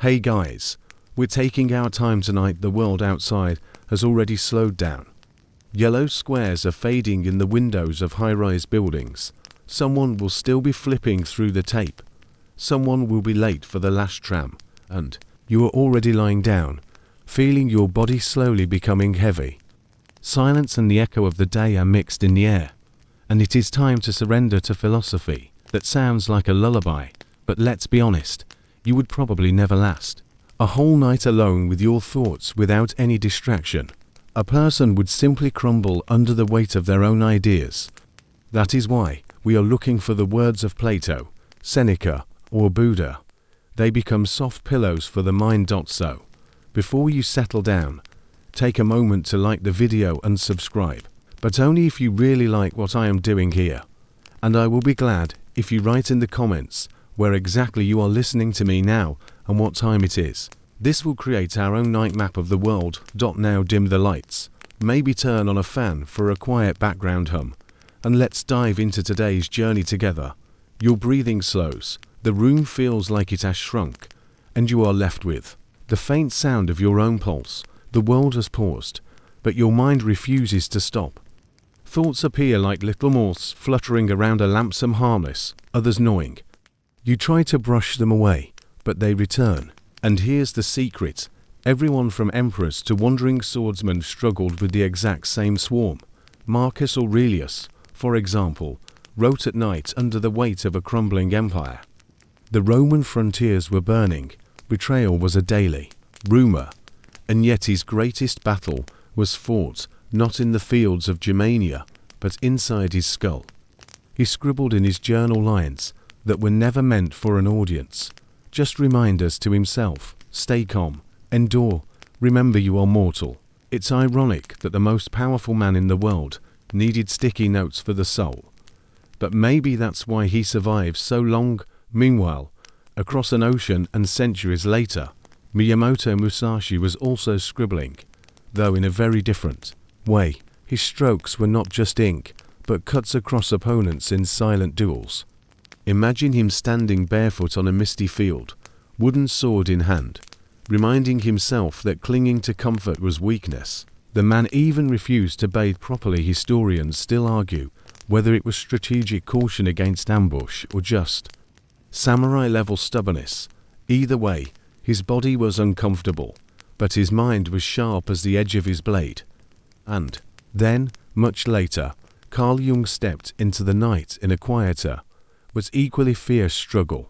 Hey guys, we're taking our time tonight. The world outside has already slowed down. Yellow squares are fading in the windows of high-rise buildings. Someone will still be flipping through the tape. Someone will be late for the last tram. And you are already lying down, feeling your body slowly becoming heavy. Silence and the echo of the day are mixed in the air. And it is time to surrender to philosophy that sounds like a lullaby. But let's be honest, you would probably never last. A whole night alone with your thoughts without any distraction. A person would simply crumble under the weight of their own ideas. That is why we are looking for the words of Plato, Seneca, or Buddha. They become soft pillows for the mind. So, before you settle down, take a moment to like the video and subscribe, but only if you really like what I am doing here. And I will be glad if you write in the comments where exactly you are listening to me now and what time it is. This will create our own night map of the world. Now dim the lights, maybe turn on a fan for a quiet background hum, and let's dive into today's journey together. Your breathing slows, the room feels like it has shrunk, and you are left with the faint sound of your own pulse. The world has paused, but your mind refuses to stop. Thoughts appear like little moths fluttering around a lamp, some harmless, others gnawing. You try to brush them away, but they return. And here's the secret. Everyone from emperors to wandering swordsmen struggled with the exact same swarm. Marcus Aurelius, for example, wrote at night under the weight of a crumbling empire. The Roman frontiers were burning. Betrayal was a daily rumor. And yet his greatest battle was fought not in the fields of Germania, but inside his skull. He scribbled in his journal lines that were never meant for an audience. Just reminders to himself: stay calm, endure, remember you are mortal. It's ironic that the most powerful man in the world needed sticky notes for the soul. But maybe that's why he survived so long. Meanwhile, across an ocean and centuries later, Miyamoto Musashi was also scribbling, though in a very different way. His strokes were not just ink, but cuts across opponents in silent duels. Imagine him standing barefoot on a misty field, wooden sword in hand, reminding himself that clinging to comfort was weakness. The man even refused to bathe properly. Historians still argue whether it was strategic caution against ambush or just samurai-level stubbornness. Either way, his body was uncomfortable, but his mind was sharp as the edge of his blade. And then, much later, Carl Jung stepped into the night in a quieter, but equally fierce struggle.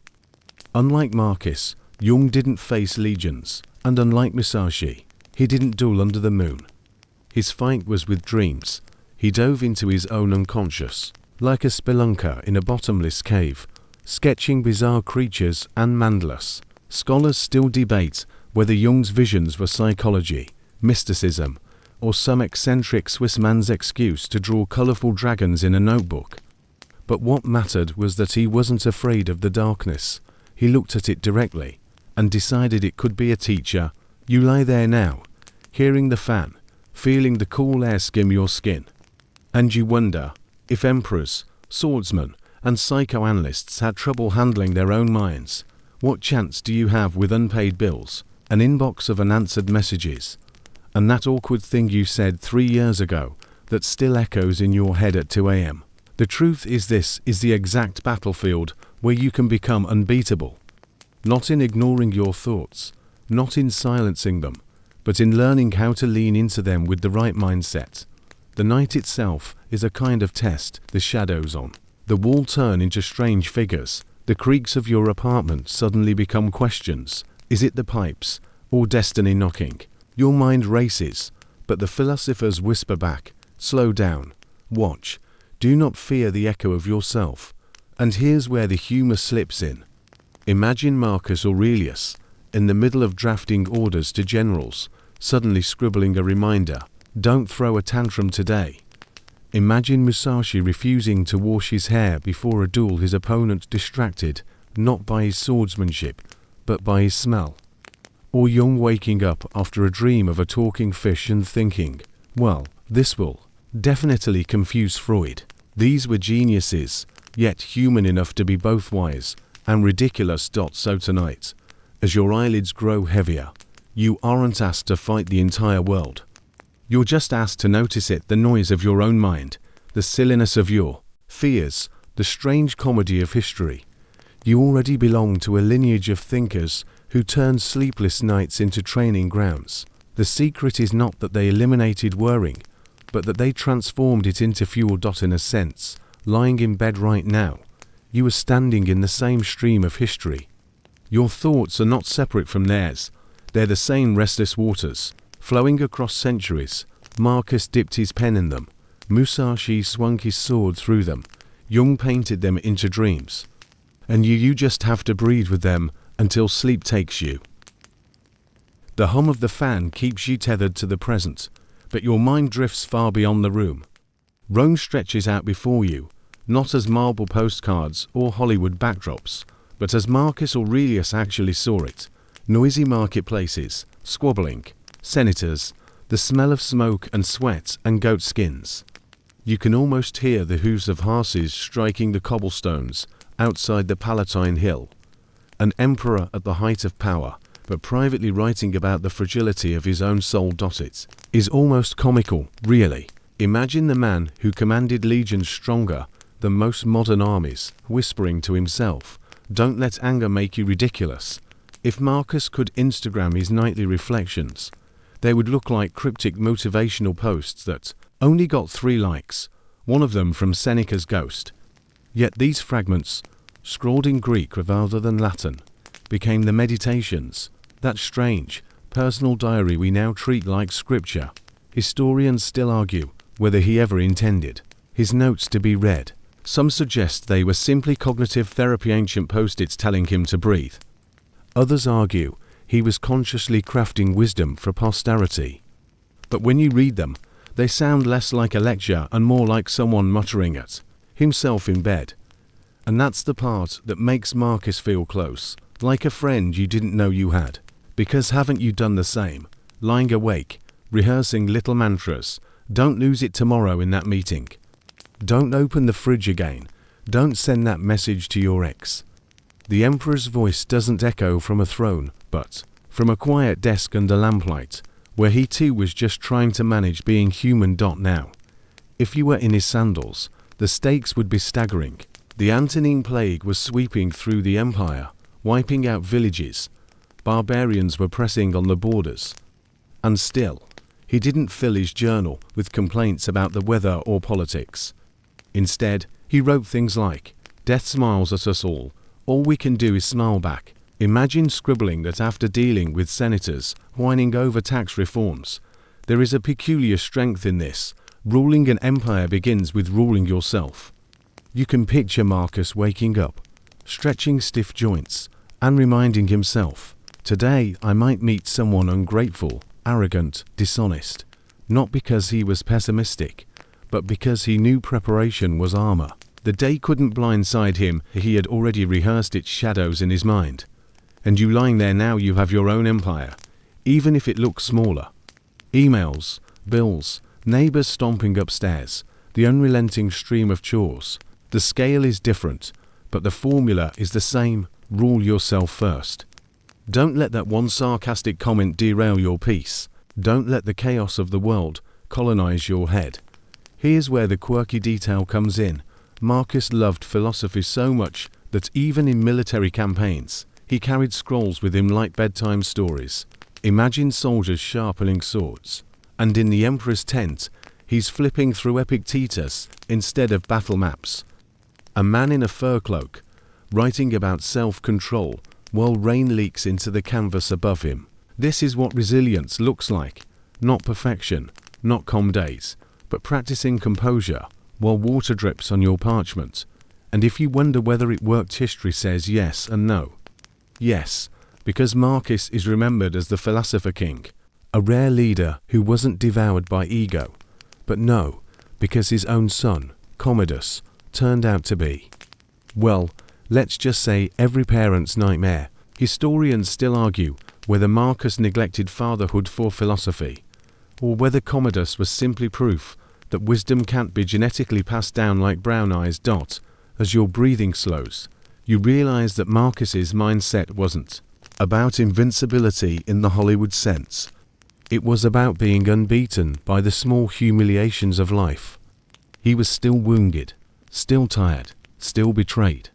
Unlike Marcus, Jung didn't face legions, and unlike Musashi, he didn't duel under the moon. His fight was with dreams. He dove into his own unconscious, like a spelunker in a bottomless cave, sketching bizarre creatures and mandalas. Scholars still debate whether Jung's visions were psychology, mysticism, or some eccentric Swiss man's excuse to draw colorful dragons in a notebook. But what mattered was that he wasn't afraid of the darkness. He looked at it directly and decided it could be a teacher. You lie there now, hearing the fan, feeling the cool air skim your skin. And you wonder if emperors, swordsmen, and psychoanalysts had trouble handling their own minds. What chance do you have with unpaid bills, an inbox of unanswered messages, and that awkward thing you said 3 years ago that still echoes in your head at 2 a.m.? The truth is, this is the exact battlefield where you can become unbeatable. Not in ignoring your thoughts, not in silencing them, but in learning how to lean into them with the right mindset. The night itself is a kind of test. The shadows on the wall turn into strange figures. The creaks of your apartment suddenly become questions. Is it the pipes or destiny knocking? Your mind races, but the philosophers whisper back, slow down, watch. Do not fear the echo of yourself. And here's where the humor slips in. Imagine Marcus Aurelius, in the middle of drafting orders to generals, suddenly scribbling a reminder, don't throw a tantrum today. Imagine Musashi refusing to wash his hair before a duel, his opponent distracted, not by his swordsmanship, but by his smell. Or Jung waking up after a dream of a talking fish and thinking, well, this will definitely confuse Freud. These were geniuses, yet human enough to be both wise and ridiculous. So tonight, As your eyelids grow heavier, you aren't asked to fight the entire world. You're just asked to notice it, the noise of your own mind, the silliness of your fears, the strange comedy of history. You already belong to a lineage of thinkers who turned sleepless nights into training grounds. The secret is not that they eliminated worrying, but that they transformed it into fuel. In a sense, lying in bed right now, you are standing in the same stream of history. Your thoughts are not separate from theirs. They're the same restless waters, flowing across centuries. Marcus dipped his pen in them. Musashi swung his sword through them. Jung painted them into dreams. And you just have to breathe with them until sleep takes you. The hum of the fan keeps you tethered to the present, but your mind drifts far beyond the room. Rome stretches out before you, not as marble postcards or Hollywood backdrops, but as Marcus Aurelius actually saw it. Noisy marketplaces, squabbling, senators, the smell of smoke and sweat and goat skins. You can almost hear the hooves of horses striking the cobblestones outside the Palatine Hill. An emperor at the height of power, but privately writing about the fragility of his own soul. It is almost comical, really. Imagine the man who commanded legions stronger than most modern armies, whispering to himself, "Don't let anger make you ridiculous." If Marcus could Instagram his nightly reflections, they would look like cryptic motivational posts that only got 3 likes, one of them from Seneca's ghost. Yet these fragments, scrawled in Greek rather than Latin, became the meditations, that strange, personal diary we now treat like scripture. Historians still argue whether he ever intended his notes to be read. Some suggest they were simply cognitive therapy, ancient post-its telling him to breathe. Others argue he was consciously crafting wisdom for posterity. But when you read them, they sound less like a lecture and more like someone muttering at himself in bed. And that's the part that makes Marcus feel close, like a friend you didn't know you had. Because haven't you done the same? Lying awake, rehearsing little mantras. Don't lose it tomorrow in that meeting. Don't open the fridge again. Don't send that message to your ex. The emperor's voice doesn't echo from a throne, but from a quiet desk under lamplight, where he too was just trying to manage being human. Now, if you were in his sandals, the stakes would be staggering. The Antonine Plague was sweeping through the empire, wiping out villages. Barbarians were pressing on the borders. And still, he didn't fill his journal with complaints about the weather or politics. Instead, he wrote things like, "Death smiles at us all we can do is smile back." Imagine scribbling that after dealing with senators whining over tax reforms. There is a peculiar strength in this. Ruling an empire begins with ruling yourself. You can picture Marcus waking up, stretching stiff joints, and reminding himself, "Today I might meet someone ungrateful, arrogant, dishonest," not because he was pessimistic, but because he knew preparation was armor. The day couldn't blindside him, he had already rehearsed its shadows in his mind. And you lying there now, you have your own empire, even if it looks smaller. Emails, bills, neighbors stomping upstairs, the unrelenting stream of chores. The scale is different, but the formula is the same. Rule yourself first. Don't let that one sarcastic comment derail your peace. Don't let the chaos of the world colonize your head. Here's where the quirky detail comes in. Marcus loved philosophy so much that even in military campaigns, he carried scrolls with him like bedtime stories. Imagine soldiers sharpening swords, and in the emperor's tent, he's flipping through Epictetus instead of battle maps. A man in a fur cloak, writing about self-control while rain leaks into the canvas above him. This is what resilience looks like. Not perfection, not calm days, but practicing composure while water drips on your parchment. And if you wonder whether it worked, history says yes and no. Yes, because Marcus is remembered as the philosopher king, a rare leader who wasn't devoured by ego. But no, because his own son, Commodus, turned out to be, well, let's just say every parent's nightmare. Historians still argue whether Marcus neglected fatherhood for philosophy, or whether Commodus was simply proof that wisdom can't be genetically passed down like brown eyes. As your breathing slows, you realize that Marcus's mindset wasn't about invincibility in the Hollywood sense. It was about being unbeaten by the small humiliations of life. He was still wounded, still tired, still betrayed.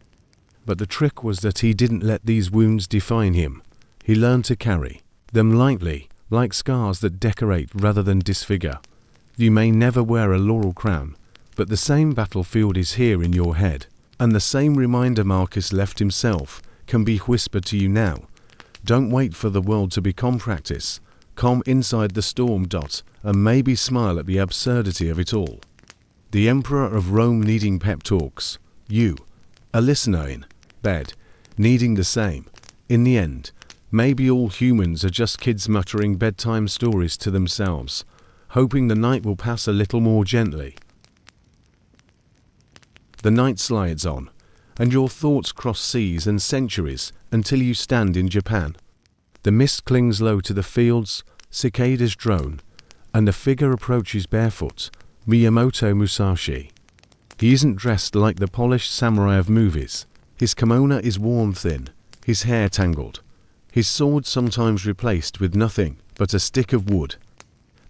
But the trick was that he didn't let these wounds define him. He learned to carry them lightly, like scars that decorate rather than disfigure. You may never wear a laurel crown, but the same battlefield is here in your head, and the same reminder Marcus left himself can be whispered to you now. Don't wait for the world to become practice. Calm inside the storm. And maybe smile at the absurdity of it all. The Emperor of Rome needing pep talks. You, a listener in bed, needing the same. In the end, maybe all humans are just kids muttering bedtime stories to themselves, hoping the night will pass a little more gently. The night slides on, and your thoughts cross seas and centuries until you stand in Japan. The mist clings low to the fields, cicadas drone, and a figure approaches barefoot, Miyamoto Musashi. He isn't dressed like the polished samurai of movies. His kimono is worn thin, his hair tangled, his sword sometimes replaced with nothing but a stick of wood.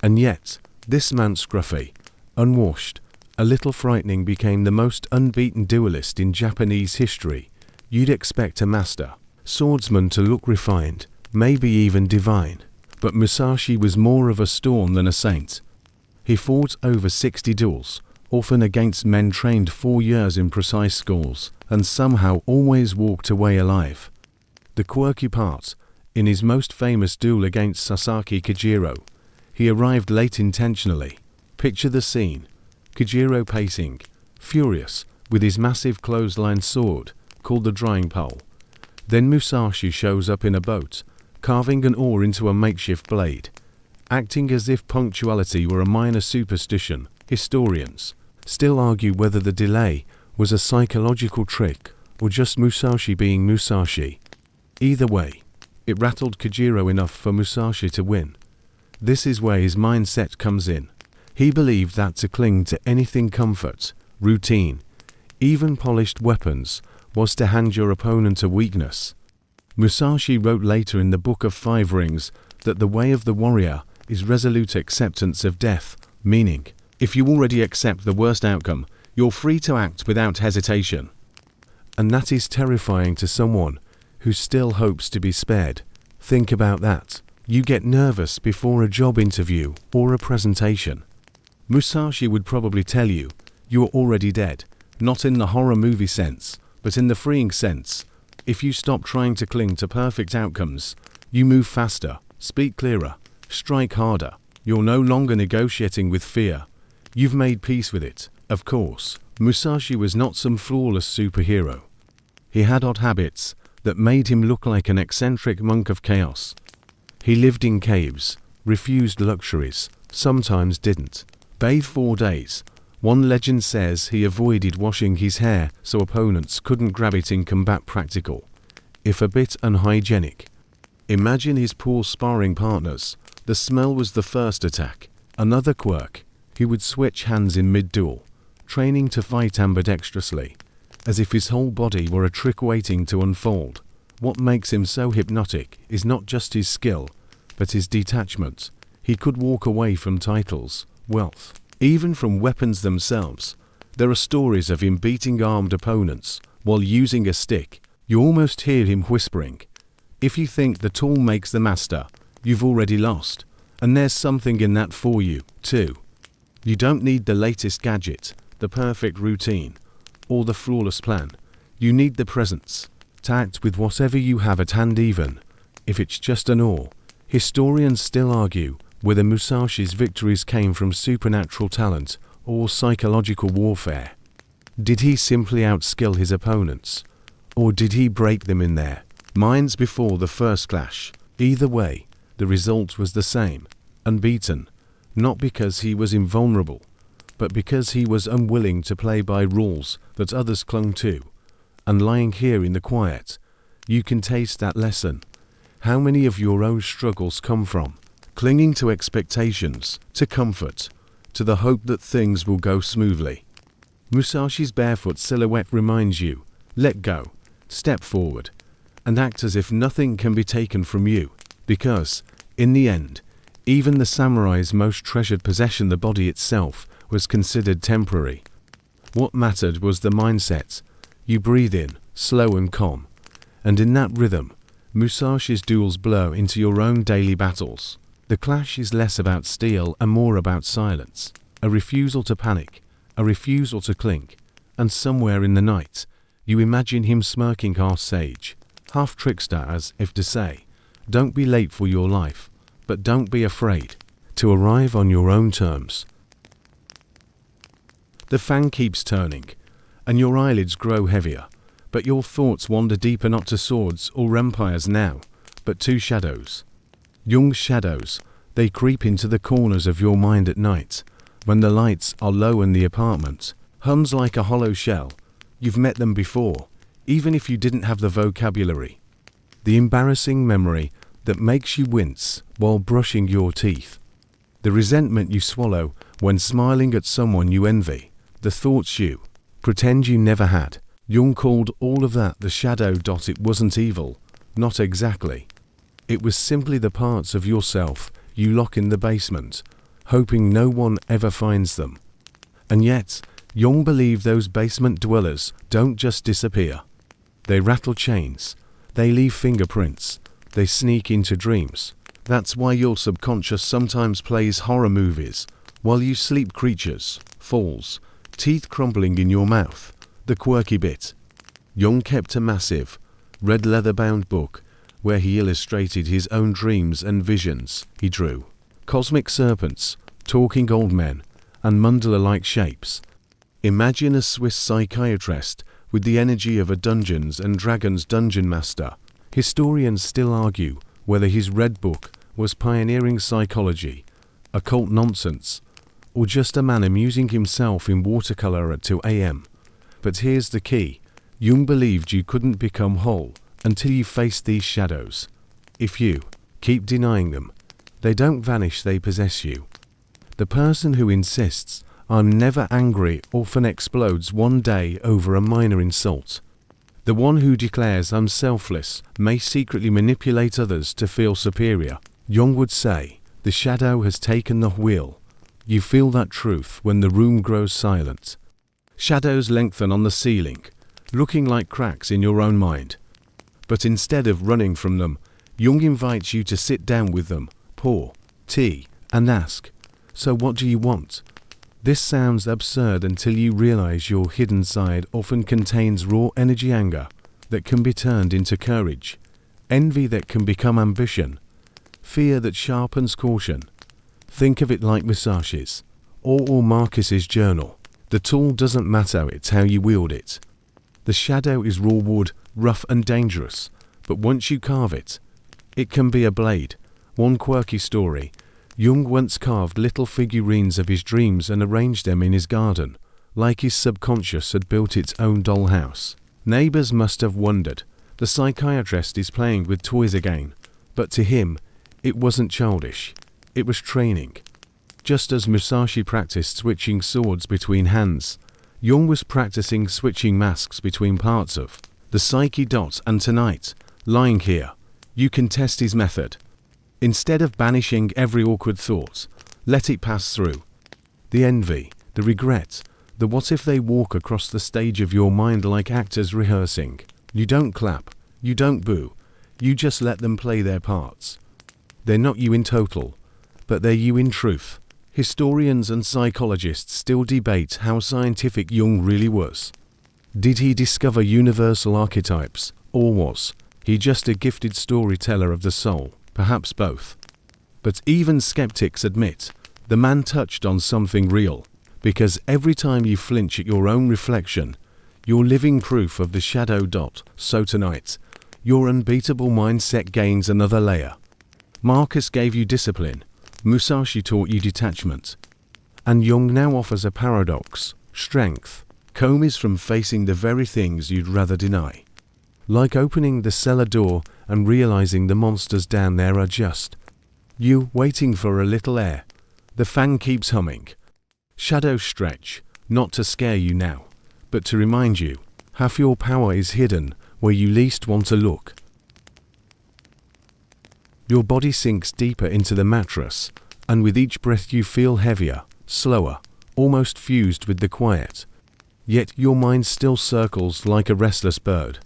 And yet, this man scruffy, unwashed, a little frightening, became the most unbeaten duelist in Japanese history. You'd expect a master swordsman to look refined, maybe even divine. But Musashi was more of a storm than a saint. He fought over 60 duels, often against men trained 4 years in precise schools, and somehow always walked away alive. The quirky part, in his most famous duel against Sasaki Kojiro, he arrived late intentionally. Picture the scene. Kojiro pacing, furious, with his massive clothesline sword, called the drying pole. Then Musashi shows up in a boat, carving an oar into a makeshift blade. Acting as if punctuality were a minor superstition, historians still argue whether the delay was a psychological trick or just Musashi being Musashi. Either way, it rattled Kojiro enough for Musashi to win. This is where his mindset comes in. He believed that to cling to anything comfort, routine, even polished weapons, was to hand your opponent a weakness. Musashi wrote later in the Book of Five Rings that the way of the warrior is resolute acceptance of death, meaning, if you already accept the worst outcome, you're free to act without hesitation. And that is terrifying to someone who still hopes to be spared. Think about that. You get nervous before a job interview or a presentation. Musashi would probably tell you, you're already dead, not in the horror movie sense, but in the freeing sense. If you stop trying to cling to perfect outcomes, you move faster, speak clearer, strike harder. You're no longer negotiating with fear. You've made peace with it. Of course, Musashi was not some flawless superhero. He had odd habits that made him look like an eccentric monk of chaos. He lived in caves, refused luxuries, sometimes didn't bathe 4 days. One legend says he avoided washing his hair so opponents couldn't grab it in combat. Practical, if a bit unhygienic. Imagine his poor sparring partners. The smell was the first attack. Another quirk, he would switch hands in mid-duel, training to fight ambidextrously, as if his whole body were a trick waiting to unfold. What makes him so hypnotic is not just his skill, but his detachment. He could walk away from titles, wealth, even from weapons themselves. There are stories of him beating armed opponents while using a stick. You almost hear him whispering, "If you think the tool makes the master, you've already lost." And there's something in that for you, too. You don't need the latest gadget, the perfect routine, or the flawless plan. You need the presence, to act with whatever you have at hand, even if it's just an oar. Historians still argue whether Musashi's victories came from supernatural talent or psychological warfare. Did he simply outskill his opponents, or did he break them in their minds before the first clash? Either way, the result was the same, unbeaten, not because he was invulnerable, but because he was unwilling to play by rules that others clung to. And lying here in the quiet, you can taste that lesson. How many of your own struggles come from clinging to expectations, to comfort, to the hope that things will go smoothly? Musashi's barefoot silhouette reminds you, let go, step forward, and act as if nothing can be taken from you, because, in the end, even the samurai's most treasured possession, the body itself, was considered temporary. What mattered was the mindset. You breathe in, slow and calm, and in that rhythm, Musashi's duels blur into your own daily battles. The clash is less about steel and more about silence, a refusal to panic, a refusal to clink, and somewhere in the night, you imagine him smirking half sage, half trickster, as if to say, don't be late for your life, but don't be afraid to arrive on your own terms. The fan keeps turning, and your eyelids grow heavier, but your thoughts wander deeper, not to swords or empires now, but to shadows. Jung's shadows, they creep into the corners of your mind at night, when the lights are low and the apartment hums like a hollow shell. You've met them before, even if you didn't have the vocabulary. The embarrassing memory that makes you wince while brushing your teeth. The resentment you swallow when smiling at someone you envy. The thoughts you pretend you never had. Jung called all of that the shadow. It wasn't evil, not exactly. It was simply the parts of yourself you lock in the basement, hoping no one ever finds them. And yet, Jung believed those basement dwellers don't just disappear. They rattle chains, they leave fingerprints, they sneak into dreams. That's why your subconscious sometimes plays horror movies while you sleep. Creatures, falls, teeth crumbling in your mouth, the quirky bit. Jung kept a massive, red leather-bound book where he illustrated his own dreams and visions. He drew cosmic serpents, talking old men, and mandala-like shapes. Imagine a Swiss psychiatrist with the energy of a Dungeons and Dragons dungeon master. Historians still argue whether his red book was pioneering psychology, occult nonsense, or just a man amusing himself in watercolor at 2 a.m. But here's the key. Jung believed you couldn't become whole until you faced these shadows. If you keep denying them, they don't vanish, they possess you. The person who insists, "I'm never angry," often explodes one day over a minor insult. The one who declares, "I'm selfless," may secretly manipulate others to feel superior. Jung would say, the shadow has taken the wheel. You feel that truth when the room grows silent. Shadows lengthen on the ceiling, looking like cracks in your own mind. But instead of running from them, Jung invites you to sit down with them, pour tea, and ask, "So what do you want?" This sounds absurd until you realize your hidden side often contains raw energy, anger that can be turned into courage, envy that can become ambition, fear that sharpens caution. Think of it like Musashi's or Marcus's journal. The tool doesn't matter, it's how you wield it. The shadow is raw wood, rough and dangerous, but once you carve it, it can be a blade. One quirky story. Jung once carved little figurines of his dreams and arranged them in his garden, like his subconscious had built its own dollhouse. Neighbors must have wondered, the psychiatrist is playing with toys again. But to him, it wasn't childish, it was training. Just as Musashi practiced switching swords between hands, Jung was practicing switching masks between parts of the psyche. And tonight, lying here, you can test his method. Instead of banishing every awkward thought, let it pass through. The envy, the regret, the what if they walk across the stage of your mind like actors rehearsing. You don't clap, you don't boo, you just let them play their parts. They're not you in total, but they're you in truth. Historians and psychologists still debate how scientific Jung really was. Did he discover universal archetypes, or was he just a gifted storyteller of the soul? Perhaps both. But even skeptics admit the man touched on something real, because every time you flinch at your own reflection, you're living proof of the shadow. So tonight, your unbeatable mindset gains another layer. Marcus gave you discipline, Musashi taught you detachment, and Jung now offers a paradox, strength. Calm is from facing the very things you'd rather deny. Like opening the cellar door and realizing the monsters down there are just you waiting for a little air. The fan keeps humming. Shadows stretch, not to scare you now, but to remind you, half your power is hidden where you least want to look. Your body sinks deeper into the mattress, and with each breath you feel heavier, slower, almost fused with the quiet. Yet your mind still circles like a restless bird.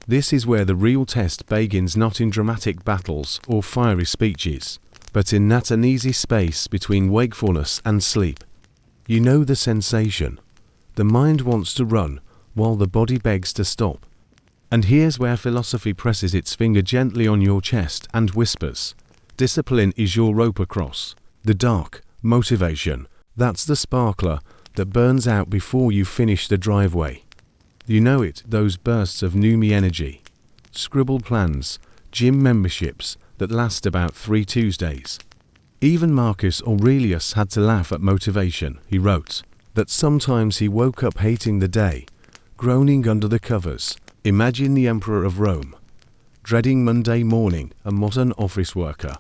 This is where the real test begins, not in dramatic battles or fiery speeches, but in that uneasy space between wakefulness and sleep. You know the sensation. The mind wants to run, while the body begs to stop. And here's where philosophy presses its finger gently on your chest and whispers, discipline is your rope across the dark. Motivation, that's the sparkler that burns out before you finish the driveway. You know it, those bursts of new me energy. Scribbled plans, gym memberships that last about 3 Tuesdays. Even Marcus Aurelius had to laugh at motivation. He wrote that sometimes he woke up hating the day, groaning under the covers. Imagine the Emperor of Rome, dreading Monday morning, a modern office worker.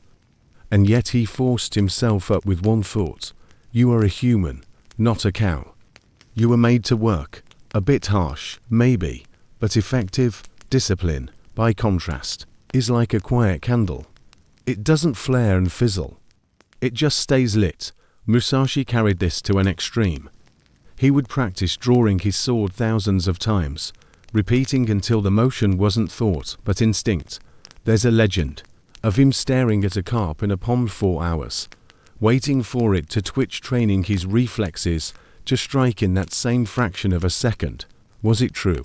And yet he forced himself up with one thought: you are a human, not a cow. You were made to work. A bit harsh, maybe, but effective. Discipline, by contrast, is like a quiet candle. It doesn't flare and fizzle. It just stays lit. Musashi carried this to an extreme. He would practice drawing his sword thousands of times, repeating until the motion wasn't thought but instinct. There's a legend of him staring at a carp in a pond for hours, waiting for it to twitch, training his reflexes to strike in that same fraction of a second. Was it true?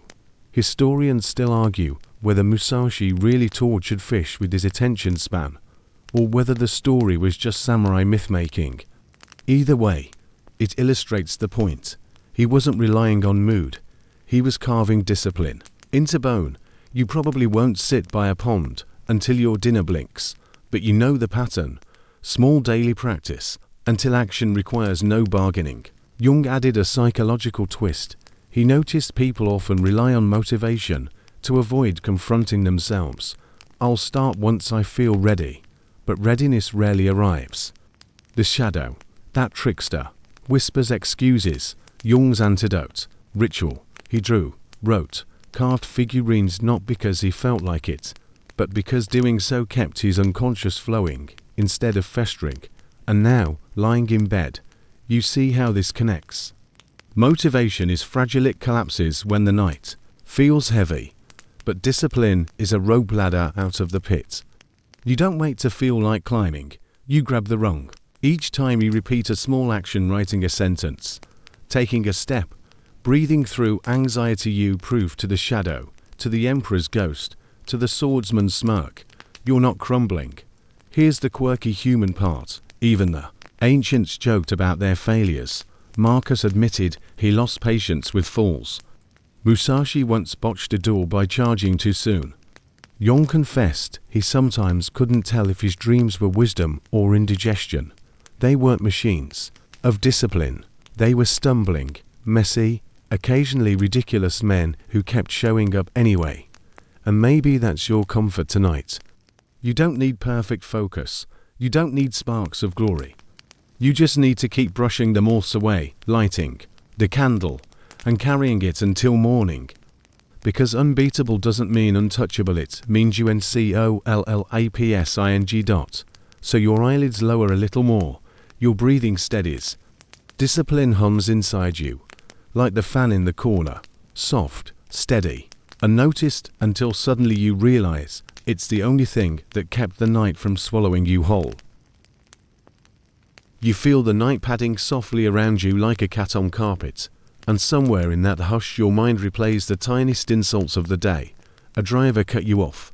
Historians still argue whether Musashi really tortured fish with his attention span, or whether the story was just samurai myth-making. Either way, it illustrates the point. He wasn't relying on mood. He was carving discipline into bone. You probably won't sit by a pond until your dinner blinks, but you know the pattern. Small daily practice until action requires no bargaining. Jung added a psychological twist. He noticed people often rely on motivation to avoid confronting themselves. I'll start once I feel ready, but readiness rarely arrives. The shadow, that trickster, whispers excuses. Jung's antidote, ritual. He drew, wrote, carved figurines not because he felt like it, but because doing so kept his unconscious flowing instead of festering. And now, lying in bed, you see how this connects. Motivation is fragile. It collapses when the night feels heavy, but discipline is a rope ladder out of the pit. You don't wait to feel like climbing, you grab the rung. Each time you repeat a small action, writing a sentence, taking a step, breathing through anxiety, you prove to the shadow, to the emperor's ghost, to the swordsman's smirk, you're not crumbling. Here's the quirky human part. Even the ancients joked about their failures. Marcus admitted he lost patience with falls. Musashi once botched a duel by charging too soon. Jung confessed he sometimes couldn't tell if his dreams were wisdom or indigestion. They weren't machines of discipline. They were stumbling, messy, occasionally ridiculous men who kept showing up anyway. And maybe that's your comfort tonight. You don't need perfect focus. You don't need sparks of glory. You just need to keep brushing the moths away, lighting the candle, and carrying it until morning. Because unbeatable doesn't mean untouchable, it means UNCOLLAPSING. So your eyelids lower a little more, your breathing steadies. Discipline hums inside you, like the fan in the corner, soft, steady, unnoticed until suddenly you realize it's the only thing that kept the night from swallowing you whole. You feel the night padding softly around you like a cat on carpet, and somewhere in that hush your mind replays the tiniest insults of the day. A driver cut you off.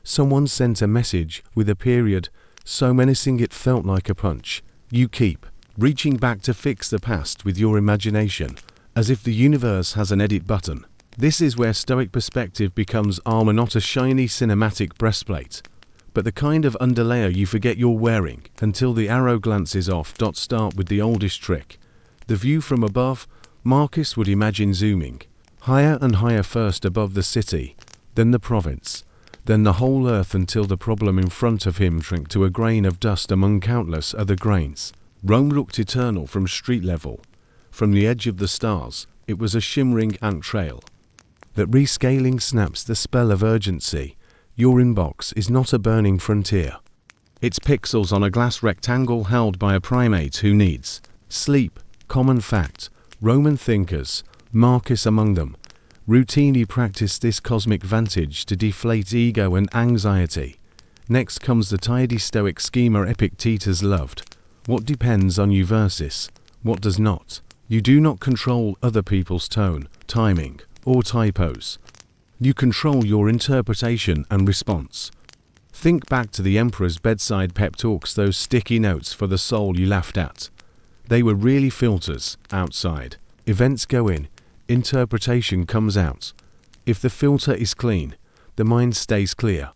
Someone sent a message with a period so menacing it felt like a punch. You keep reaching back to fix the past with your imagination, as if the universe has an edit button. This is where Stoic perspective becomes armor, not a shiny cinematic breastplate, but the kind of underlayer you forget you're wearing until the arrow glances off. Start with the oldest trick. The view from above. Marcus would imagine zooming higher and higher, first above the city, then the province, then the whole earth, until the problem in front of him shrank to a grain of dust among countless other grains. Rome looked eternal from street level. From the edge of the stars, it was a shimmering ant trail. That rescaling snaps the spell of urgency. Your inbox is not a burning frontier. It's pixels on a glass rectangle held by a primate who needs sleep. Common fact: Roman thinkers, Marcus among them, routinely practiced this cosmic vantage to deflate ego and anxiety. Next comes the tidy Stoic schema Epictetus loved. What depends on you versus what does not. You do not control other people's tone, timing, or typos. You control your interpretation and response. Think back to the emperor's bedside pep talks, those sticky notes for the soul you laughed at. They were really filters outside. Events go in, interpretation comes out. If the filter is clean, the mind stays clear.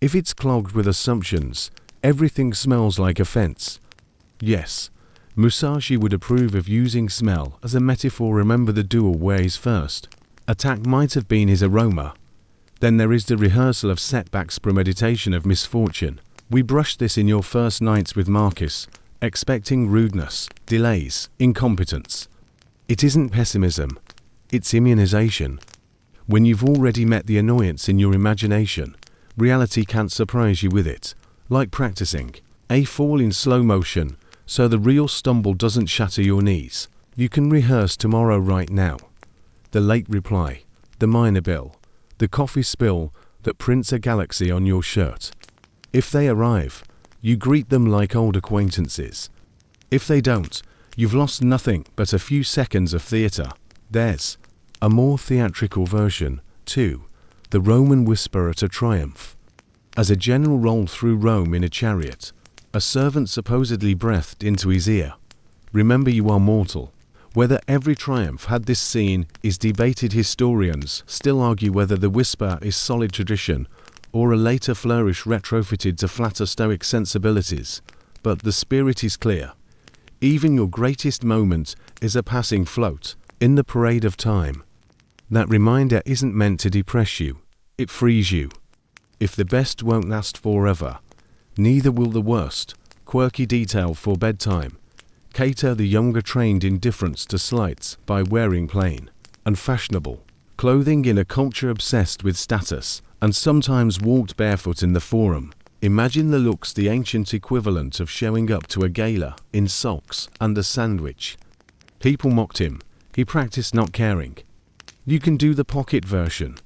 If it's clogged with assumptions, everything smells like offense. Yes, Musashi would approve of using smell as a metaphor. Remember, the duel where his first attack might have been his aroma. Then there is the rehearsal of setbacks, premeditation of misfortune. We brushed this in your first nights with Marcus, expecting rudeness, delays, incompetence. It isn't pessimism, it's immunization. When you've already met the annoyance in your imagination, reality can't surprise you with it. Like practicing a fall in slow motion, so the real stumble doesn't shatter your knees. You can rehearse tomorrow right now. The late reply, the minor bill, the coffee spill that prints a galaxy on your shirt. If they arrive, you greet them like old acquaintances. If they don't, you've lost nothing but a few seconds of theatre. There's a more theatrical version, too, the Roman whisper at a triumph. As a general rolled through Rome in a chariot, a servant supposedly breathed into his ear, "Remember, you are mortal." Whether every triumph had this scene is debated. Historians still argue whether the whisper is solid tradition or a later flourish retrofitted to flatter Stoic sensibilities, but the spirit is clear. Even your greatest moment is a passing float in the parade of time. That reminder isn't meant to depress you, it frees you. If the best won't last forever, neither will the worst. Quirky detail for bedtime. Cater the younger trained indifference to slights by wearing plain and fashionable clothing in a culture obsessed with status, and sometimes walked barefoot in the forum. Imagine the looks, the ancient equivalent of showing up to a gala in socks and a sandwich. People mocked him. He practiced not caring. You can do the pocket version.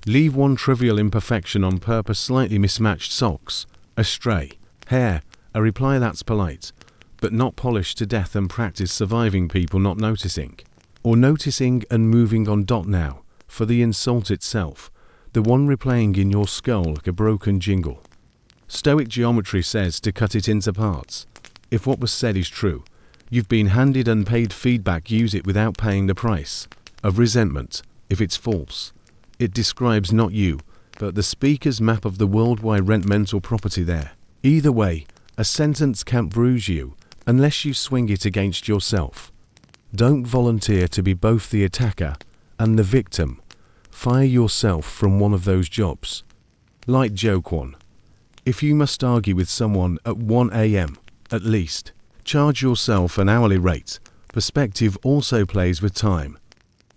Leave one trivial imperfection on purpose: slightly mismatched socks, a stray hair, a reply that's polite, but not polished to death, and practice surviving people not noticing, or noticing and moving on. Now, for the insult itself, the one replaying in your skull like a broken jingle. Stoic geometry says to cut it into parts. If what was said is true, you've been handed unpaid feedback. Use it without paying the price of resentment. If it's false, it describes not you, but the speaker's map of the world. Why rent mental property there? Either way, a sentence can't bruise you unless you swing it against yourself. Don't volunteer to be both the attacker and the victim. Fire yourself from one of those jobs. Light joke 1. If you must argue with someone at 1 a.m., at least, charge yourself an hourly rate. Perspective also plays with time.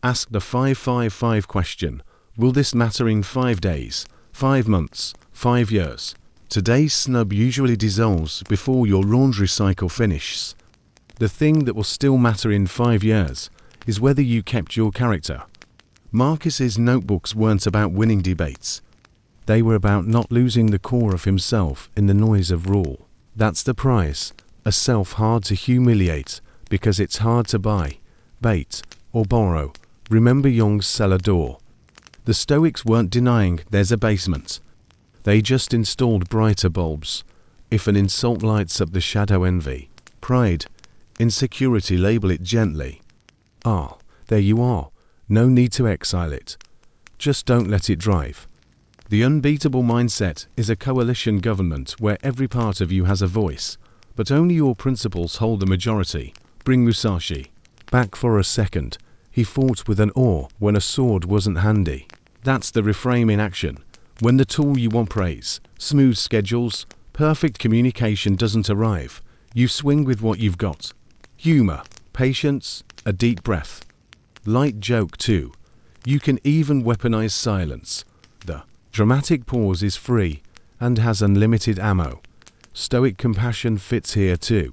Ask the 555 question. Will this matter in 5 days, 5 months, 5 years? Today's snub usually dissolves before your laundry cycle finishes. The thing that will still matter in 5 years is whether you kept your character. Marcus's notebooks weren't about winning debates. They were about not losing the core of himself in the noise of rule. That's the price, a self hard to humiliate because it's hard to buy, bait, or borrow. Remember Jung's cellar door. The Stoics weren't denying there's a basement. They just installed brighter bulbs. If an insult lights up the shadow, envy, pride, insecurity, label it gently. Ah, there you are. No need to exile it. Just don't let it drive. The unbeatable mindset is a coalition government where every part of you has a voice, but only your principles hold the majority. Bring Musashi back for a second. He fought with an oar when a sword wasn't handy. That's the reframe in action. When the tool you want praise, smooth schedules, perfect communication doesn't arrive, you swing with what you've got. Humor, patience, a deep breath. Light joke 2. You can even weaponize silence. The dramatic pause is free and has unlimited ammo. Stoic compassion fits here too,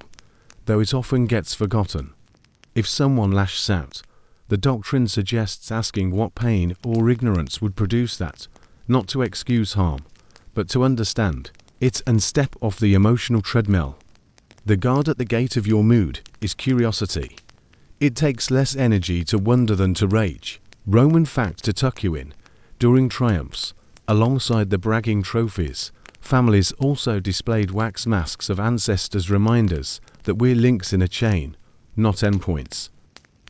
though it often gets forgotten. If someone lashes out, the doctrine suggests asking what pain or ignorance would produce that, not to excuse harm, but to understand it and step off the emotional treadmill. The guard at the gate of your mood is curiosity. It takes less energy to wonder than to rage. Roman fact to tuck you in. During triumphs, alongside the bragging trophies, families also displayed wax masks of ancestors' reminders that we're links in a chain, not endpoints.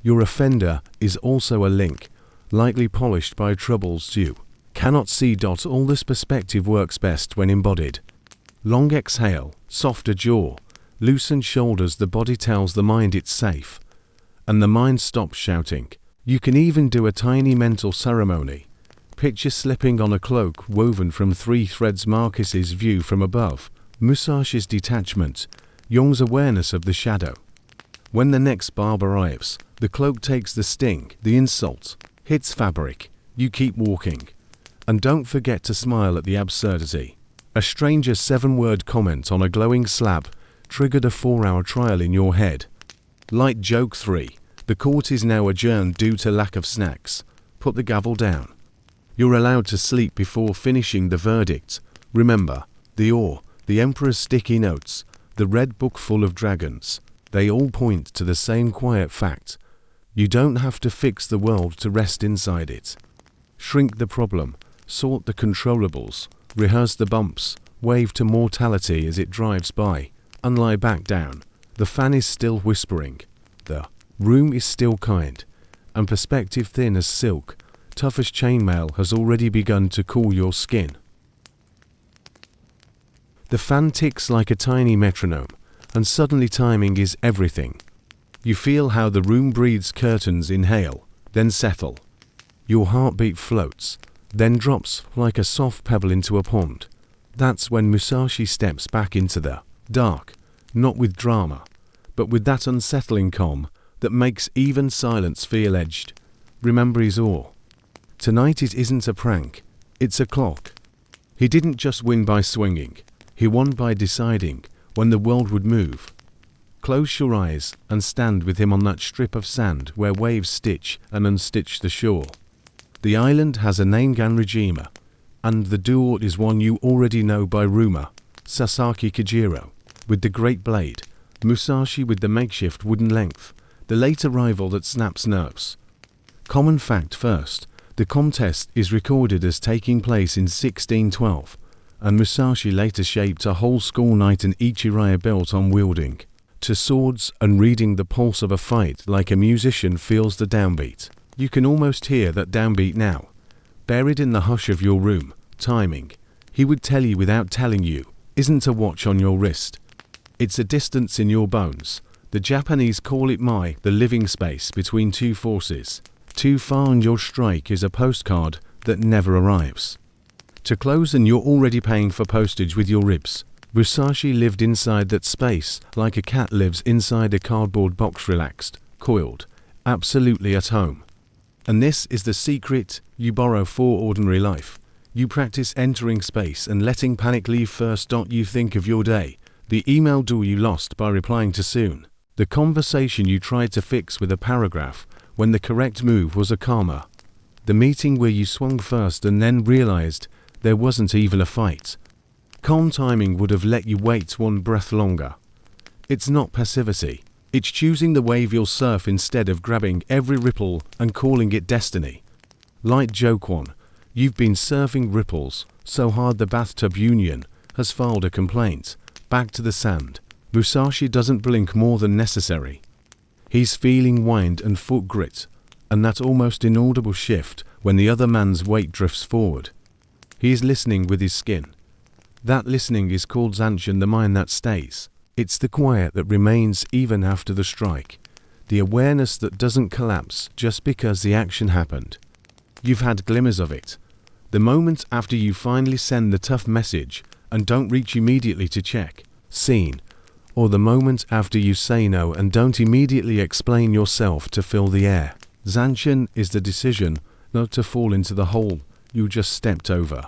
Your offender is also a link, lightly polished by troubles you cannot see. All this perspective works best when embodied. Long exhale, softer jaw, loosened shoulders. The body tells the mind it's safe, and the mind stops shouting. You can even do a tiny mental ceremony. Picture slipping on a cloak woven from 3 threads. Marcus's view from above, Musashi's detachment, Jung's awareness of the shadow. When the next barb arrives, the cloak takes the sting, the insult, hits fabric. You keep walking. And don't forget to smile at the absurdity. A stranger's 7-word comment on a glowing slab triggered a 4-hour trial in your head. Light joke 3. The court is now adjourned due to lack of snacks. Put the gavel down. You're allowed to sleep before finishing the verdict. Remember, the ore, the emperor's sticky notes, the red book full of dragons, they all point to the same quiet fact. You don't have to fix the world to rest inside it. Shrink the problem, sort the controllables, rehearse the bumps, wave to mortality as it drives by, and lie back down. The fan is still whispering. The room is still kind, and perspective thin as silk, tough as chainmail has already begun to cool your skin. The fan ticks like a tiny metronome, and suddenly timing is everything. You feel how the room breathes. Curtains inhale, then settle. Your heartbeat floats, then drops like a soft pebble into a pond. That's when Musashi steps back into the dark, not with drama, but with that unsettling calm that makes even silence feel edged. Remember his awe. Tonight it isn't a prank, it's a clock. He didn't just win by swinging, he won by deciding when the world would move. Close your eyes and stand with him on that strip of sand where waves stitch and unstitch the shore. The island has a name, Ganrajima, and the duel is one you already know by rumor. Sasaki Kajiro with the great blade, Musashi with the makeshift wooden length, the late arrival that snaps nerves. Common fact first, the contest is recorded as taking place in 1612, and Musashi later shaped a whole school night in Ichiraya built on wielding to swords and reading the pulse of a fight like a musician feels the downbeat. You can almost hear that downbeat now, buried in the hush of your room. Timing, he would tell you without telling you, isn't a watch on your wrist. It's a distance in your bones. The Japanese call it mai, the living space between two forces. Too far and your strike is a postcard that never arrives. To close and you're already paying for postage with your ribs. Musashi lived inside that space like a cat lives inside a cardboard box, relaxed, coiled, absolutely at home. And this is the secret you borrow for ordinary life. You practice entering space and letting panic leave first. You think of your day, the email duel you lost by replying too soon, the conversation you tried to fix with a paragraph when the correct move was a comma, the meeting where you swung first and then realized there wasn't even a fight. Calm timing would have let you wait one breath longer. It's not passivity. It's choosing the wave you'll surf instead of grabbing every ripple and calling it destiny. Light joke 1. You've been surfing ripples so hard the bathtub union has filed a complaint. Back to the sand. Musashi doesn't blink more than necessary. He's feeling wind and foot grit, and that almost inaudible shift when the other man's weight drifts forward. He is listening with his skin. That listening is called zanshin, the mind that stays. It's the quiet that remains even after the strike. The awareness that doesn't collapse just because the action happened. You've had glimmers of it. The moment after you finally send the tough message and don't reach immediately to check, seen, or the moment after you say no and don't immediately explain yourself to fill the air. Zanshin is the decision not to fall into the hole you just stepped over.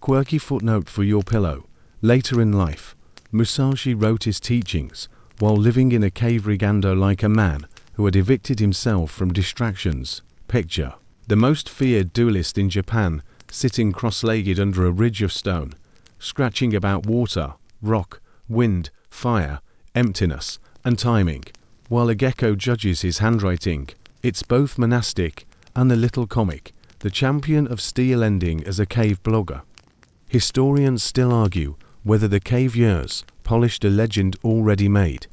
Quirky footnote for your pillow. Later in life, Musashi wrote his teachings while living in a cave rigando like a man who had evicted himself from distractions. Picture the most feared duelist in Japan sitting cross-legged under a ridge of stone, scratching about water, rock, wind, fire, emptiness, and timing, while a gecko judges his handwriting. It's both monastic and a little comic, the champion of steel ending as a cave blogger. Historians still argue whether the cave years polished a legend already made,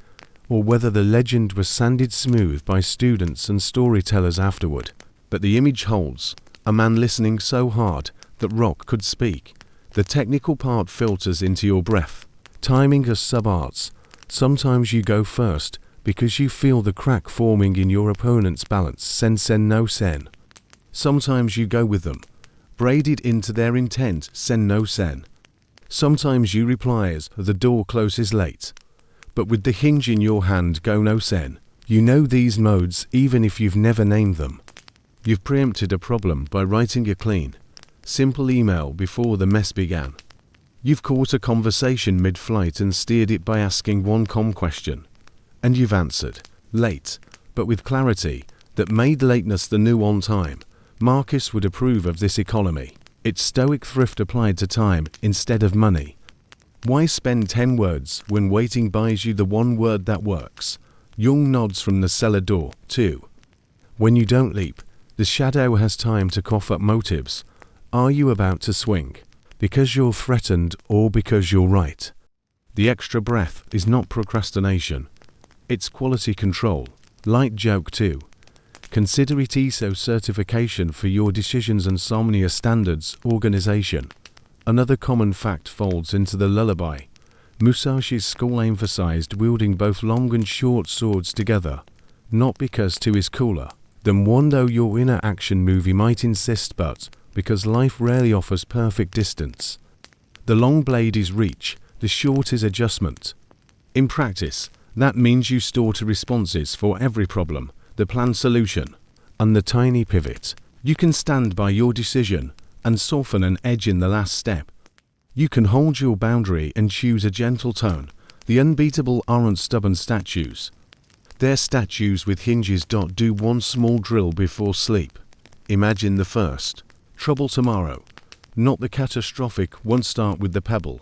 or whether the legend was sanded smooth by students and storytellers afterward. But the image holds, a man listening so hard that rock could speak. The technical part filters into your breath. Timing as sub-arts. Sometimes you go first because you feel the crack forming in your opponent's balance, sen no sen. Sometimes you go with them, braided into their intent, sen no sen. Sometimes you reply as the door closes late, but with the hinge in your hand, go no sen. You know these modes even if you've never named them. You've preempted a problem by writing a clean, simple email before the mess began. You've caught a conversation mid-flight and steered it by asking one calm question. And you've answered, late, but with clarity, that made lateness the new on time. Marcus would approve of this economy. It's Stoic thrift applied to time instead of money. Why spend 10 words when waiting buys you the one word that works? Jung nods from the cellar door. 2. When you don't leap, the shadow has time to cough up motives. Are you about to swing? Because you're threatened or because you're right? The extra breath is not procrastination. It's quality control. Light joke 2. Consider it ISO certification for your decisions and Somnia standards organization. Another common fact folds into the lullaby. Musashi's school emphasized wielding both long and short swords together, not because two is cooler than one, though your inner action movie might insist, but because life rarely offers perfect distance. The long blade is reach, the short is adjustment. In practice, that means you store two responses for every problem, the planned solution and the tiny pivot. You can stand by your decision and soften an edge in the last step. You can hold your boundary and choose a gentle tone. The unbeatable aren't stubborn statues. They're statues with hinges. Do one small drill before sleep. Imagine the first. Trouble tomorrow. Not the catastrophic one. Start with the pebble.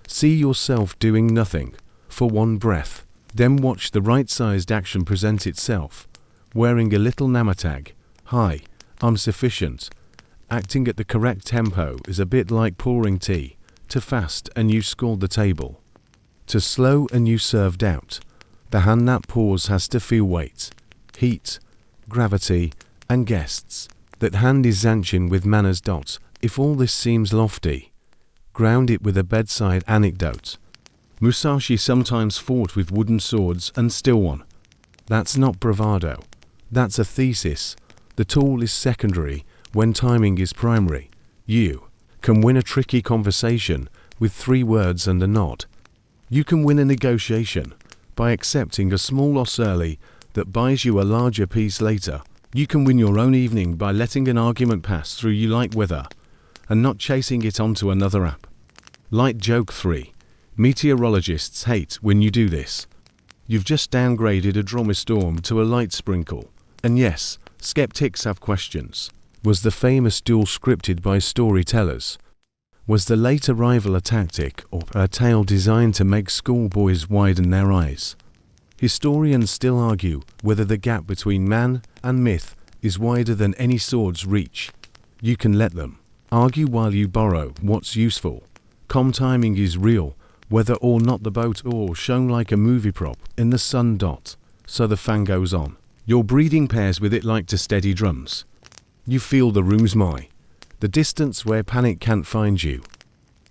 See yourself doing nothing for one breath. Then watch the right-sized action present itself. Wearing a little namatag. Hi, I'm sufficient. Acting at the correct tempo is a bit like pouring tea. Too fast and you scored the table. Too slow and you served out. The hand that pours has to feel weight, heat, gravity, and guests. That hand is Zanchin with manners. If all this seems lofty, ground it with a bedside anecdote. Musashi sometimes fought with wooden swords and still won. That's not bravado. That's a thesis. The tool is secondary when timing is primary. You can win a tricky conversation with 3 words and a nod. You can win a negotiation by accepting a small loss early that buys you a larger piece later. You can win your own evening by letting an argument pass through you like weather and not chasing it onto another app. Light joke 3. Meteorologists hate when you do this. You've just downgraded a dromestorm to a light sprinkle. And yes, skeptics have questions. Was the famous duel scripted by storytellers? Was the late arrival a tactic or a tale designed to make schoolboys widen their eyes? Historians still argue whether the gap between man and myth is wider than any sword's reach. You can let them argue while you borrow what's useful. Calm timing is real, whether or not the boat or shown like a movie prop in the sun. So the fan goes on. Your breathing pairs with it like to steady drums. You feel the room's the distance where panic can't find you.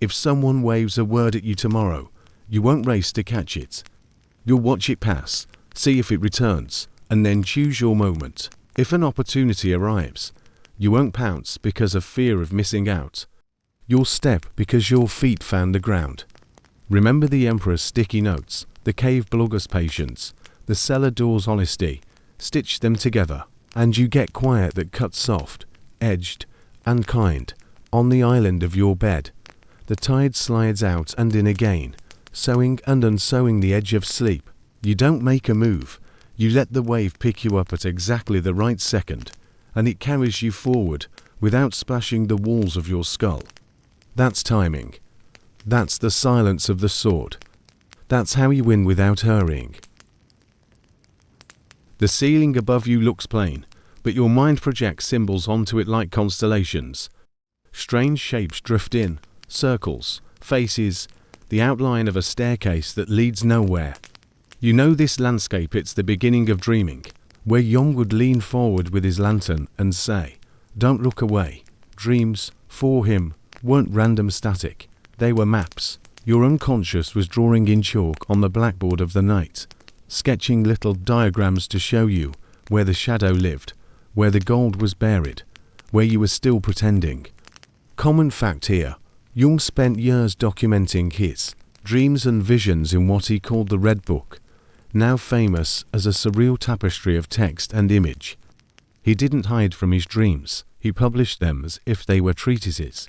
If someone waves a word at you tomorrow, you won't race to catch it. You'll watch it pass, see if it returns, and then choose your moment. If an opportunity arrives, you won't pounce because of fear of missing out. You'll step because your feet found the ground. Remember the emperor's sticky notes, the cave blogger's patience, the cellar door's honesty. Stitch them together, and you get quiet that cuts soft, edged, and kind, on the island of your bed. The tide slides out and in again, sewing and unsewing the edge of sleep. You don't make a move. You let the wave pick you up at exactly the right second, and it carries you forward without splashing the walls of your skull. That's timing. That's the silence of the sword. That's how you win without hurrying. The ceiling above you looks plain, but your mind projects symbols onto it like constellations. Strange shapes drift in, circles, faces, the outline of a staircase that leads nowhere. You know this landscape, it's the beginning of dreaming, where Jung would lean forward with his lantern and say, "Don't look away." Dreams, for him, weren't random static. They were maps. Your unconscious was drawing in chalk on the blackboard of the night, sketching little diagrams to show you where the shadow lived, where the gold was buried, where you were still pretending. Common fact here, Jung spent years documenting his dreams and visions in what he called the Red Book, now famous as a surreal tapestry of text and image. He didn't hide from his dreams, he published them as if they were treatises.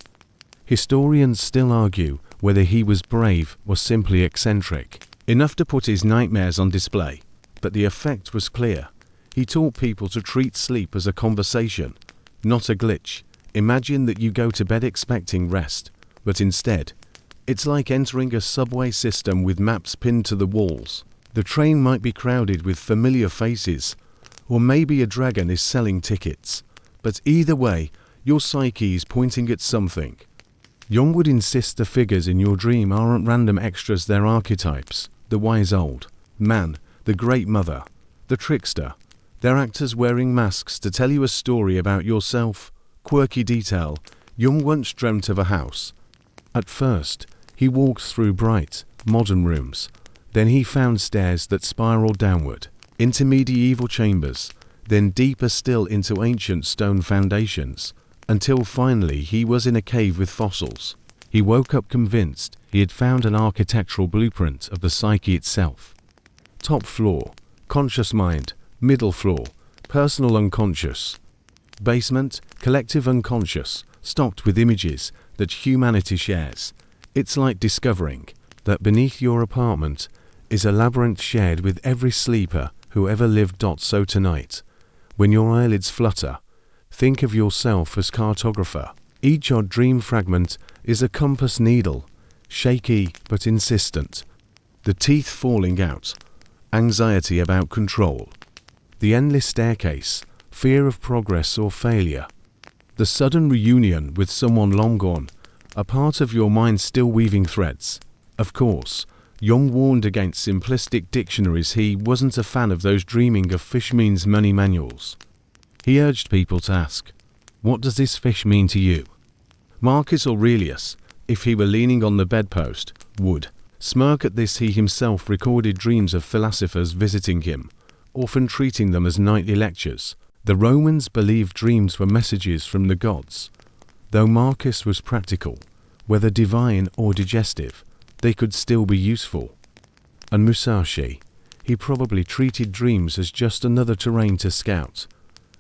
Historians still argue whether he was brave or simply eccentric, enough to put his nightmares on display, but the effect was clear. He taught people to treat sleep as a conversation, not a glitch. Imagine that you go to bed expecting rest, but instead, it's like entering a subway system with maps pinned to the walls. The train might be crowded with familiar faces, or maybe a dragon is selling tickets, but either way, your psyche is pointing at something. Jung would insist the figures in your dream aren't random extras, they're archetypes. The wise old man, the great mother, the trickster. They're actors wearing masks to tell you a story about yourself. Quirky detail, Jung once dreamt of a house. At first, he walked through bright, modern rooms. Then he found stairs that spiraled downward, into medieval chambers, then deeper still into ancient stone foundations, until finally he was in a cave with fossils. He woke up convinced he had found an architectural blueprint of the psyche itself. Top floor, conscious mind. Middle floor, personal unconscious. Basement, collective unconscious, stocked with images that humanity shares. It's like discovering that beneath your apartment is a labyrinth shared with every sleeper who ever lived. So tonight, when your eyelids flutter, think of yourself as cartographer. Each odd dream fragment is a compass needle, shaky but insistent. The teeth falling out, anxiety about control. The endless staircase, fear of progress or failure. The sudden reunion with someone long gone, a part of your mind still weaving threads. Of course, Jung warned against simplistic dictionaries. He wasn't a fan of those dreaming of fish means money manuals. He urged people to ask, "What does this fish mean to you?" Marcus Aurelius, if he were leaning on the bedpost, would smirk at this. He himself recorded dreams of philosophers visiting him, often treating them as nightly lectures. The Romans believed dreams were messages from the gods. Though Marcus was practical, whether divine or digestive, they could still be useful. And Musashi, he probably treated dreams as just another terrain to scout,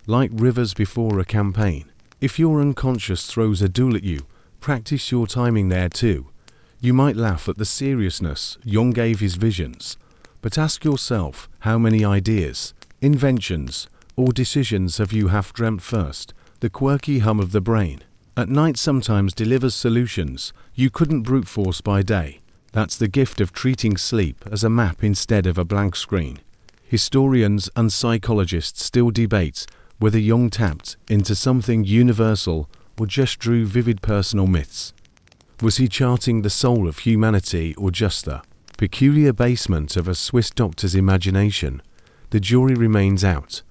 like rivers before a campaign. If your unconscious throws a duel at you, practice your timing there too. You might laugh at the seriousness Jung gave his visions, but ask yourself how many ideas, inventions, or decisions have you half dreamt first. The quirky hum of the brain at night sometimes delivers solutions you couldn't brute force by day. That's the gift of treating sleep as a map instead of a blank screen. Historians and psychologists still debate whether Jung tapped into something universal or just drew vivid personal myths. Was he charting the soul of humanity or just the peculiar basement of a Swiss doctor's imagination? The jury remains out.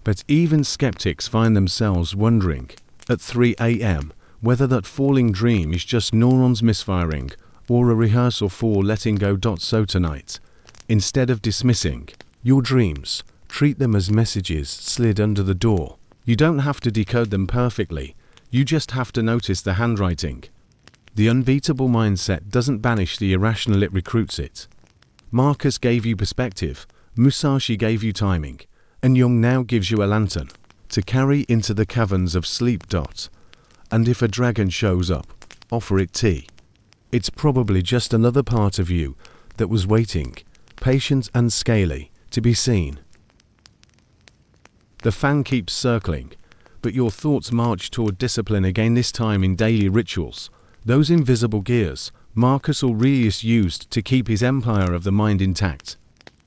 But even skeptics find themselves wondering, at 3 a.m., whether that falling dream is just neurons misfiring or a rehearsal for letting go. So tonight, instead of dismissing your dreams, treat them as messages slid under the door. You don't have to decode them perfectly, you just have to notice the handwriting. The unbeatable mindset doesn't banish the irrational, it recruits it. Marcus gave you perspective, Musashi gave you timing, and Jung now gives you a lantern to carry into the caverns of sleep. And if a dragon shows up, offer it tea. It's probably just another part of you that was waiting, patient and scaly, to be seen. The fan keeps circling, but your thoughts march toward discipline again, this time in daily rituals, those invisible gears Marcus Aurelius used to keep his empire of the mind intact.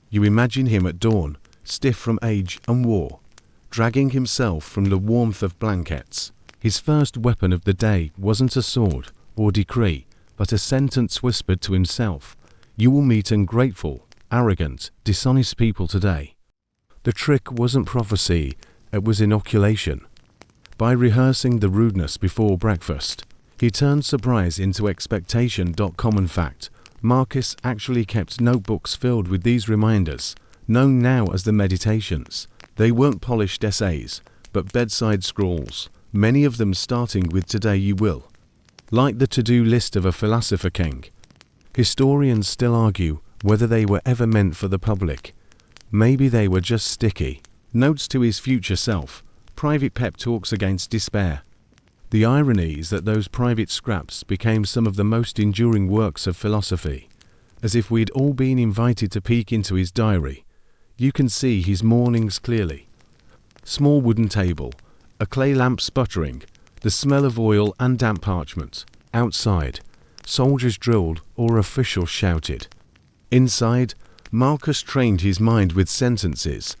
You imagine him at dawn, stiff from age and war, dragging himself from the warmth of blankets. His first weapon of the day wasn't a sword or decree, but a sentence whispered to himself. You will meet ungrateful, arrogant, dishonest people today. The trick wasn't prophecy, it was inoculation. By rehearsing the rudeness before breakfast, he turned surprise into expectation. Common fact, Marcus actually kept notebooks filled with these reminders, known now as the meditations. They weren't polished essays, but bedside scrawls, many of them starting with "Today you will." Like the to-do list of a philosopher king. Historians still argue whether they were ever meant for the public. Maybe they were just sticky notes to his future self, private pep talks against despair. The irony is that those private scraps became some of the most enduring works of philosophy, as if we'd all been invited to peek into his diary. You can see his mornings clearly. Small wooden table, a clay lamp sputtering, the smell of oil and damp parchment. Outside, soldiers drilled or officials shouted. Inside, Marcus trained his mind with sentences.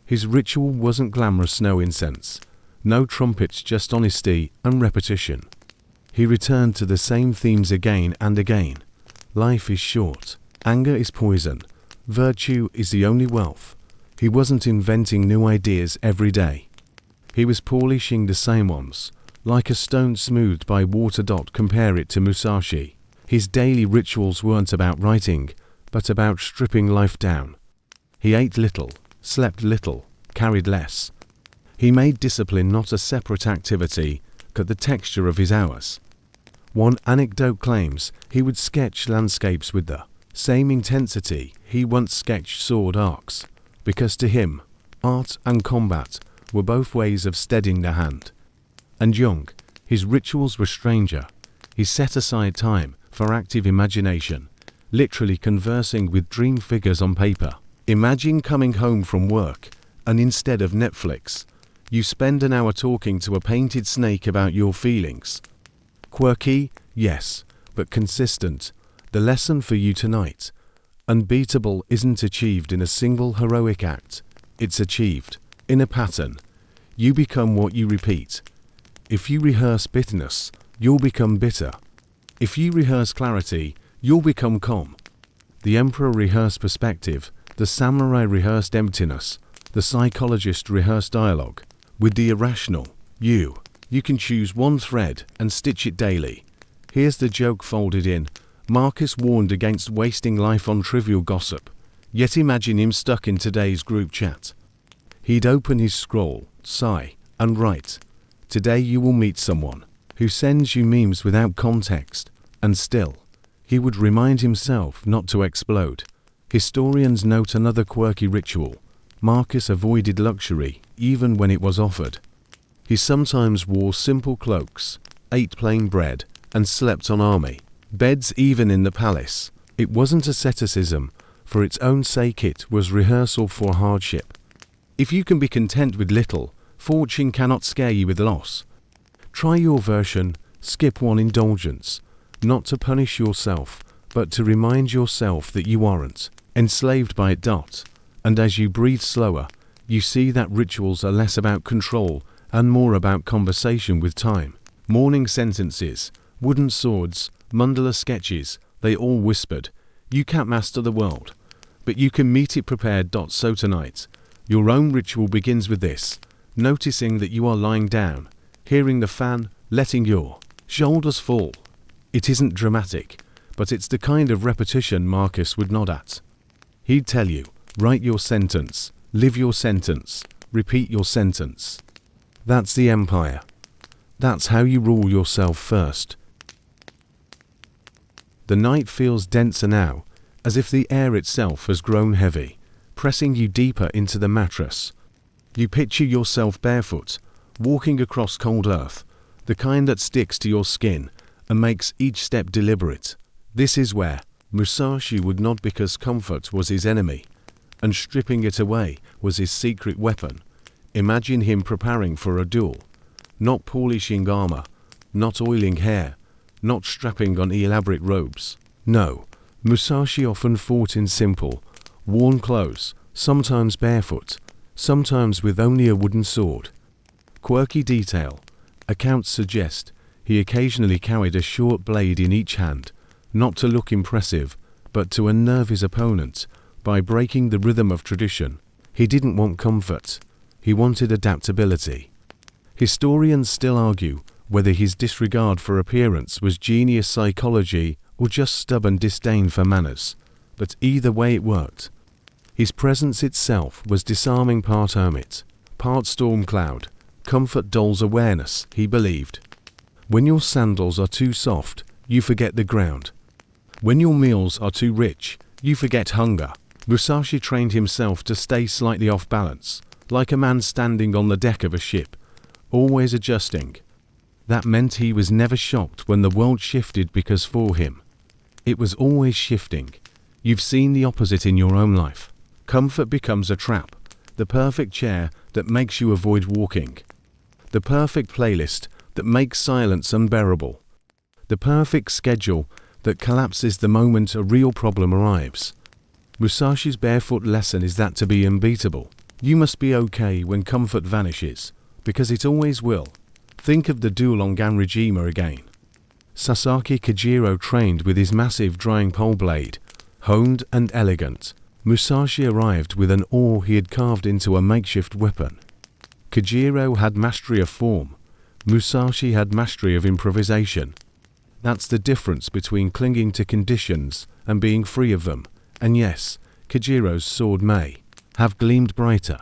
His ritual wasn't glamorous, no incense, no trumpets, just honesty and repetition. He returned to the same themes again and again. Life is short. Anger is poison. Virtue is the only wealth. He wasn't inventing new ideas every day. He was polishing the same ones, like a stone smoothed by water. Compare it to Musashi. His daily rituals weren't about writing, but about stripping life down. He ate little, slept little, carried less. He made discipline not a separate activity, but the texture of his hours. One anecdote claims he would sketch landscapes with the same intensity he once sketched sword arcs, because to him, art and combat were both ways of steadying the hand. And Jung, his rituals were stranger. He set aside time for active imagination, literally conversing with dream figures on paper. Imagine coming home from work, and instead of Netflix, you spend an hour talking to a painted snake about your feelings. Quirky, yes, but consistent. The lesson for you tonight. Unbeatable isn't achieved in a single heroic act. It's achieved in a pattern. You become what you repeat. If you rehearse bitterness, you'll become bitter. If you rehearse clarity, you'll become calm. The emperor rehearsed perspective, the samurai rehearsed emptiness, the psychologist rehearsed dialogue. With the irrational, you can choose one thread and stitch it daily. Here's the joke folded in. Marcus warned against wasting life on trivial gossip. Yet imagine him stuck in today's group chat. He'd open his scroll, sigh, and write, "Today you will meet someone who sends you memes without context," and still, he would remind himself not to explode. Historians note another quirky ritual. Marcus avoided luxury, even when it was offered. He sometimes wore simple cloaks, ate plain bread, and slept on army beds even in the palace. It wasn't asceticism for its own sake, it was rehearsal for hardship. If you can be content with little, fortune cannot scare you with loss. Try your version, skip one indulgence, not to punish yourself, but to remind yourself that you aren't enslaved by it. And as you breathe slower, you see that rituals are less about control and more about conversation with time. Morning sentences, wooden swords, mandala sketches, they all whispered, "You can't master the world, but you can meet it prepared." So tonight, your own ritual begins with this, noticing that you are lying down, hearing the fan, letting your shoulders fall. It isn't dramatic, but it's the kind of repetition Marcus would nod at. He'd tell you, write your sentence, live your sentence, repeat your sentence. That's the empire. That's how you rule yourself first. The night feels denser now, as if the air itself has grown heavy, pressing you deeper into the mattress. You picture yourself barefoot, walking across cold earth, the kind that sticks to your skin and makes each step deliberate. This is where Musashi would not, because comfort was his enemy, and stripping it away was his secret weapon. Imagine him preparing for a duel, not polishing armor, not oiling hair, not strapping on elaborate robes. No, Musashi often fought in simple, worn clothes, sometimes barefoot, sometimes with only a wooden sword. Quirky detail. Accounts suggest he occasionally carried a short blade in each hand, not to look impressive, but to unnerve his opponent by breaking the rhythm of tradition. He didn't want comfort. He wanted adaptability. Historians still argue whether his disregard for appearance was genius psychology or just stubborn disdain for manners, but either way it worked. His presence itself was disarming, part hermit, part storm cloud. Comfort dulls awareness, he believed. When your sandals are too soft, you forget the ground. When your meals are too rich, you forget hunger. Musashi trained himself to stay slightly off balance, like a man standing on the deck of a ship, always adjusting. That meant he was never shocked when the world shifted, because for him, it was always shifting. You've seen the opposite in your own life. Comfort becomes a trap, the perfect chair that makes you avoid walking, the perfect playlist that makes silence unbearable, the perfect schedule that collapses the moment a real problem arrives. Musashi's barefoot lesson is that to be unbeatable, you must be okay when comfort vanishes, because it always will. Think of the duel on Ganrejima again. Sasaki Kojiro trained with his massive drying pole blade, honed and elegant. Musashi arrived with an oar he had carved into a makeshift weapon. Kojiro had mastery of form. Musashi had mastery of improvisation. That's the difference between clinging to conditions and being free of them. And yes, Kojiro's sword may have gleamed brighter,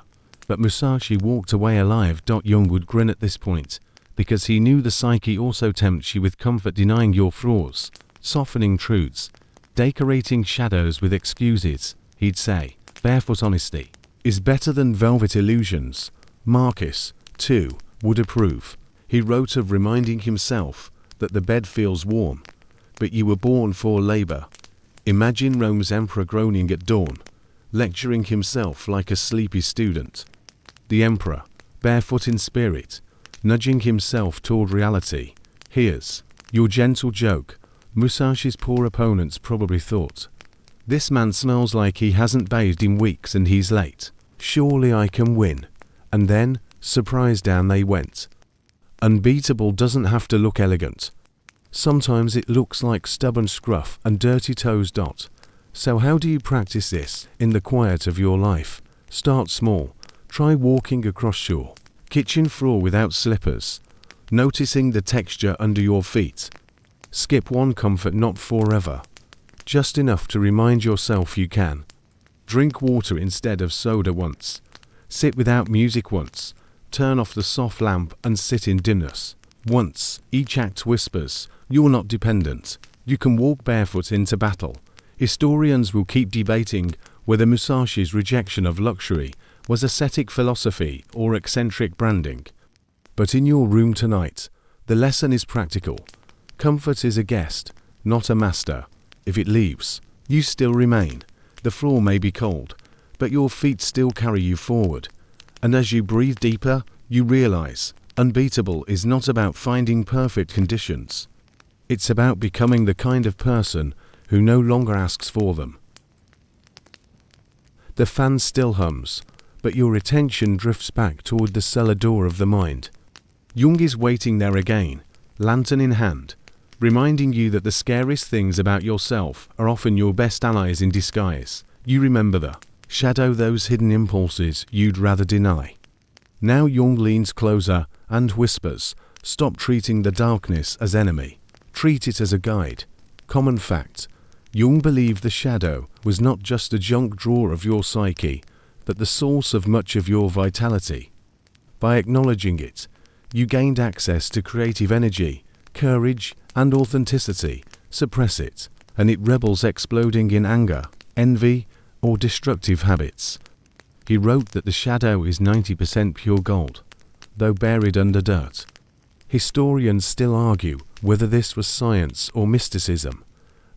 but Musashi walked away alive. Jung would grin at this point, because he knew the psyche also tempts you with comfort, denying your flaws, softening truths, decorating shadows with excuses. He'd say, barefoot honesty is better than velvet illusions. Marcus, too, would approve. He wrote of reminding himself that the bed feels warm, but you were born for labor. Imagine Rome's emperor groaning at dawn, lecturing himself like a sleepy student. The emperor, barefoot in spirit, nudging himself toward reality. Here's your gentle joke. Musashi's poor opponents probably thought, this man smells like he hasn't bathed in weeks and he's late. Surely I can win. And then, surprise, down they went. Unbeatable doesn't have to look elegant. Sometimes it looks like stubborn scruff and dirty toes. So how do you practice this in the quiet of your life? Start small. Try walking across your kitchen floor without slippers, noticing the texture under your feet. Skip one comfort, not forever. Just enough to remind yourself you can. Drink water instead of soda once. Sit without music once. Turn off the soft lamp and sit in dimness once. Each act whispers, you're not dependent. You can walk barefoot into battle. Historians will keep debating whether Musashi's rejection of luxury was ascetic philosophy or eccentric branding. But in your room tonight, the lesson is practical. Comfort is a guest, not a master. If it leaves, you still remain. The floor may be cold, but your feet still carry you forward. And as you breathe deeper, you realize, unbeatable is not about finding perfect conditions. It's about becoming the kind of person who no longer asks for them. The fan still hums, but your attention drifts back toward the cellar door of the mind. Jung is waiting there again, lantern in hand, reminding you that the scariest things about yourself are often your best allies in disguise. You remember the shadow, those hidden impulses you'd rather deny. Now Jung leans closer and whispers, stop treating the darkness as enemy. Treat it as a guide. Common fact. Jung believed the shadow was not just a junk drawer of your psyche, but the source of much of your vitality. By acknowledging it, you gained access to creative energy, courage, and authenticity. Suppress it, and it rebels, exploding in anger, envy, or destructive habits. He wrote that the shadow is 90% pure gold, though buried under dirt. Historians still argue whether this was science or mysticism,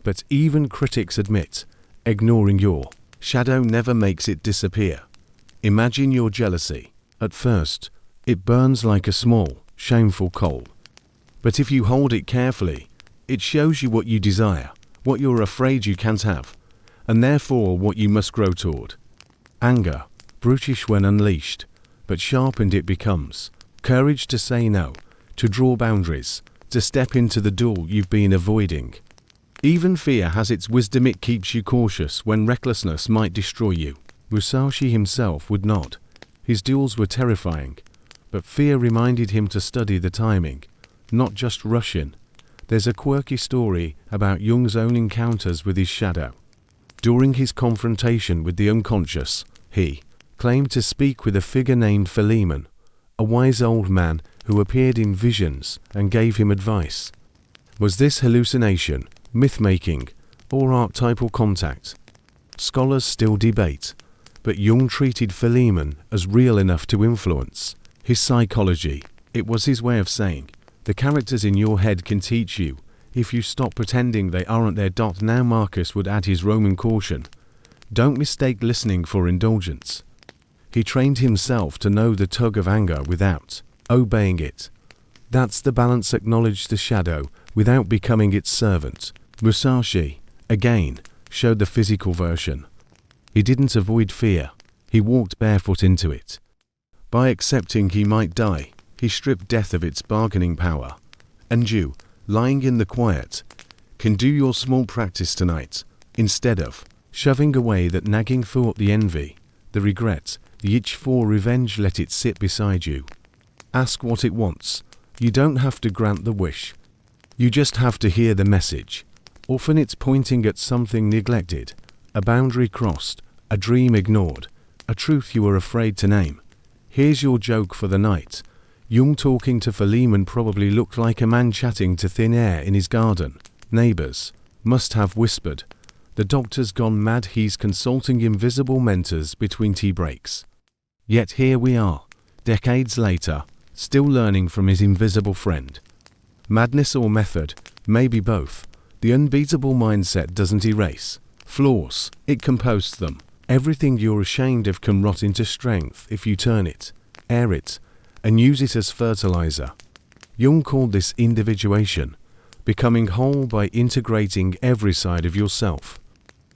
But even critics admit, ignoring your shadow never makes it disappear. Imagine your jealousy. At first, it burns like a small, shameful coal. But if you hold it carefully, it shows you what you desire, what you're afraid you can't have, and therefore what you must grow toward. Anger, brutish when unleashed, but sharpened it becomes. Courage to say no, to draw boundaries, to step into the duel you've been avoiding. Even fear has its wisdom. It keeps you cautious when recklessness might destroy you. Musashi himself would not. His duels were terrifying, but fear reminded him to study the timing, not just rush in. There's a quirky story about Jung's own encounters with his shadow. During his confrontation with the unconscious, he claimed to speak with a figure named Philemon, a wise old man who appeared in visions and gave him advice. Was this hallucination, myth-making, or archetypal contact? Scholars still debate, but Jung treated Philemon as real enough to influence his psychology. It was his way of saying, the characters in your head can teach you if you stop pretending they aren't there. Now Marcus would add his Roman caution. Don't mistake listening for indulgence. He trained himself to know the tug of anger without obeying it. That's the balance. Acknowledge the shadow without becoming its servant. Musashi, again, showed the physical version. He didn't avoid fear. He walked barefoot into it. By accepting he might die, he stripped death of its bargaining power. And you, lying in the quiet, can do your small practice tonight, instead of shoving away that nagging thought, the envy, the regret, the itch for revenge. Let it sit beside you. Ask what it wants. You don't have to grant the wish. You just have to hear the message. Often it's pointing at something neglected, a boundary crossed, a dream ignored, a truth you were afraid to name. Here's your joke for the night. Jung talking to Philemon probably looked like a man chatting to thin air in his garden. Neighbors must have whispered, the doctor's gone mad, he's consulting invisible mentors between tea breaks. Yet here we are, decades later, still learning from his invisible friend. Madness or method, maybe both. The unbeatable mindset doesn't erase flaws, it composts them. Everything you're ashamed of can rot into strength if you turn it, air it, and use it as fertilizer. Jung called this individuation, becoming whole by integrating every side of yourself.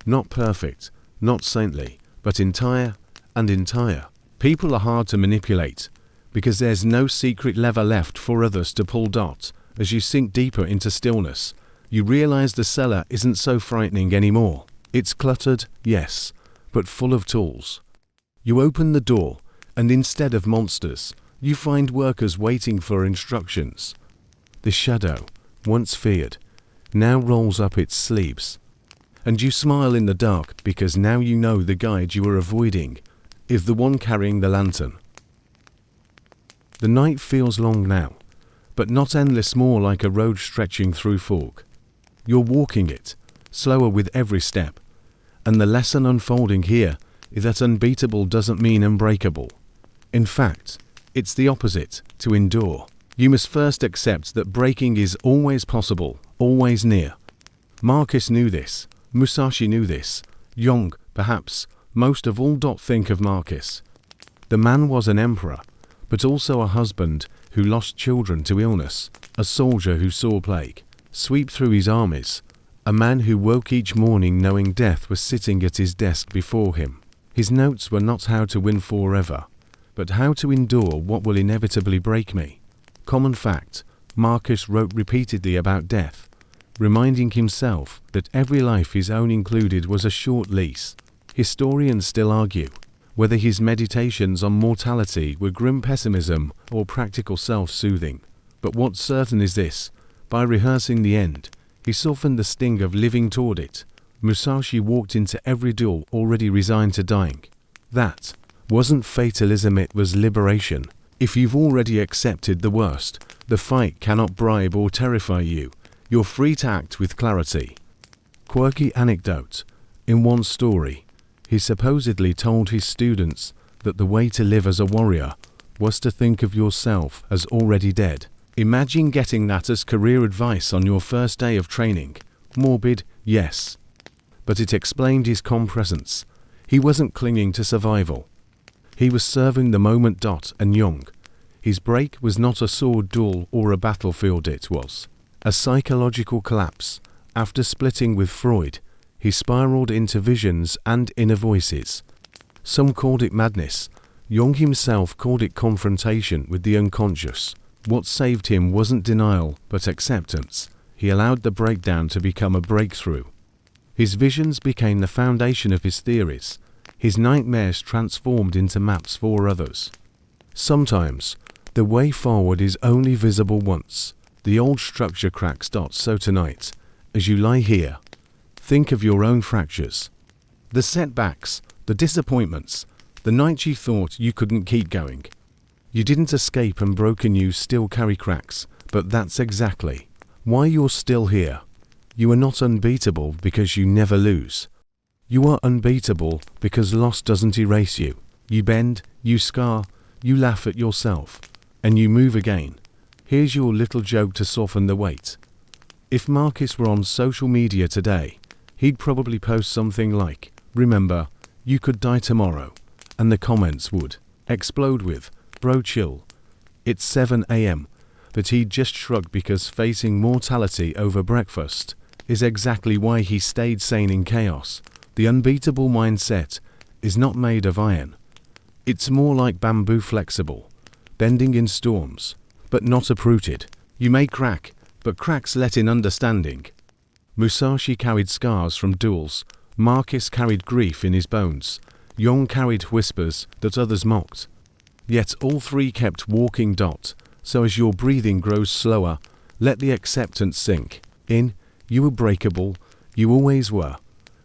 Not perfect, not saintly, but entire and entire. People are hard to manipulate, because there's no secret lever left for others to pull. As you sink deeper into stillness, you realize the cellar isn't so frightening anymore. It's cluttered, yes, but full of tools. You open the door, and instead of monsters, you find workers waiting for instructions. The shadow, once feared, now rolls up its sleeves. And you smile in the dark because now you know the guide you were avoiding is the one carrying the lantern. The night feels long now, but not endless, more like a road stretching through fog. You're walking it, slower with every step, and the lesson unfolding here is that unbeatable doesn't mean unbreakable. In fact, it's the opposite, to endure. You must first accept that breaking is always possible, always near. Marcus knew this, Musashi knew this, Jung, perhaps, most of all. Think of Marcus. The man was an emperor, but also a husband who lost children to illness, a soldier who saw plague sweep through his armies, a man who woke each morning knowing death was sitting at his desk before him. His notes were not how to win forever, but how to endure what will inevitably break me. Common fact, Marcus wrote repeatedly about death, reminding himself that every life his own included was a short lease. Historians still argue whether his meditations on mortality were grim pessimism or practical self-soothing. But what's certain is this: by rehearsing the end, he softened the sting of living toward it. Musashi walked into every duel already resigned to dying. That wasn't fatalism, it was liberation. If you've already accepted the worst, the fight cannot bribe or terrify you. You're free to act with clarity. Quirky anecdote. In one story, he supposedly told his students that the way to live as a warrior was to think of yourself as already dead. Imagine getting that as career advice on your first day of training. Morbid, yes. But it explained his calm presence. He wasn't clinging to survival. He was serving the moment. And Jung. His break was not a sword duel or a battlefield, it was a psychological collapse. After splitting with Freud, he spiraled into visions and inner voices. Some called it madness. Jung himself called it confrontation with the unconscious. What saved him wasn't denial, but acceptance. He allowed the breakdown to become a breakthrough. His visions became the foundation of his theories. His nightmares transformed into maps for others. Sometimes, the way forward is only visible once. The old structure cracks. So tonight, as you lie here, think of your own fractures. The setbacks, the disappointments, the nights you thought you couldn't keep going. You didn't escape and broken you still carry cracks, but that's exactly why you're still here. You are not unbeatable because you never lose. You are unbeatable because loss doesn't erase you. You bend, you scar, you laugh at yourself, and you move again. Here's your little joke to soften the weight. If Marcus were on social media today, he'd probably post something like, "Remember, you could die tomorrow," and the comments would explode with, "Bro, chill. It's 7 a.m. But he'd just shrug because facing mortality over breakfast is exactly why he stayed sane in chaos. The unbeatable mindset is not made of iron. It's more like bamboo, flexible, bending in storms, but not uprooted. You may crack, but cracks let in understanding. Musashi carried scars from duels. Marcus carried grief in his bones. Jung carried whispers that others mocked. Yet all three kept walking. So as your breathing grows slower, let the acceptance sink in. You were breakable, you always were.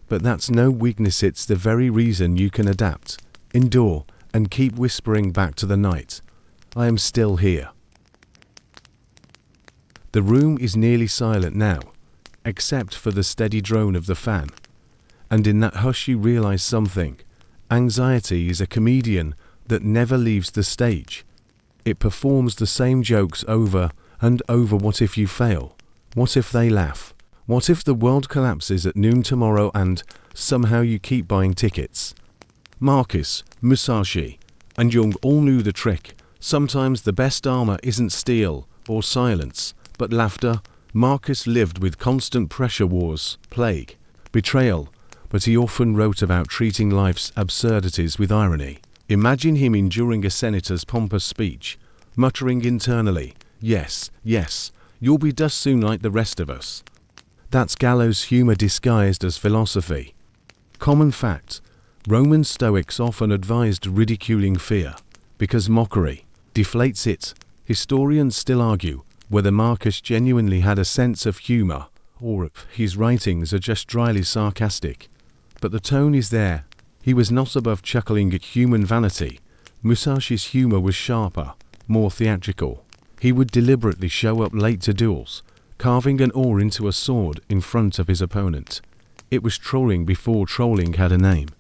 But that's no weakness, it's the very reason you can adapt, endure, and keep whispering back to the night, "I am still here." The room is nearly silent now, except for the steady drone of the fan. And in that hush you realize something. Anxiety is a comedian that never leaves the stage. It performs the same jokes over and over. What if you fail? What if they laugh? What if the world collapses at noon tomorrow and somehow you keep buying tickets? Marcus, Musashi, and Jung all knew the trick. Sometimes the best armor isn't steel or silence, but laughter. Marcus lived with constant pressure wars, plague, betrayal, but he often wrote about treating life's absurdities with irony. Imagine him enduring a senator's pompous speech, muttering internally, "Yes, yes, you'll be dust soon like the rest of us." That's gallows humor disguised as philosophy. Common fact, Roman Stoics often advised ridiculing fear, because mockery deflates it. Historians still argue whether Marcus genuinely had a sense of humor, or if his writings are just dryly sarcastic. But the tone is there. He was not above chuckling at human vanity. Musashi's humor was sharper, more theatrical. He would deliberately show up late to duels, carving an oar into a sword in front of his opponent. It was trolling before trolling had a name.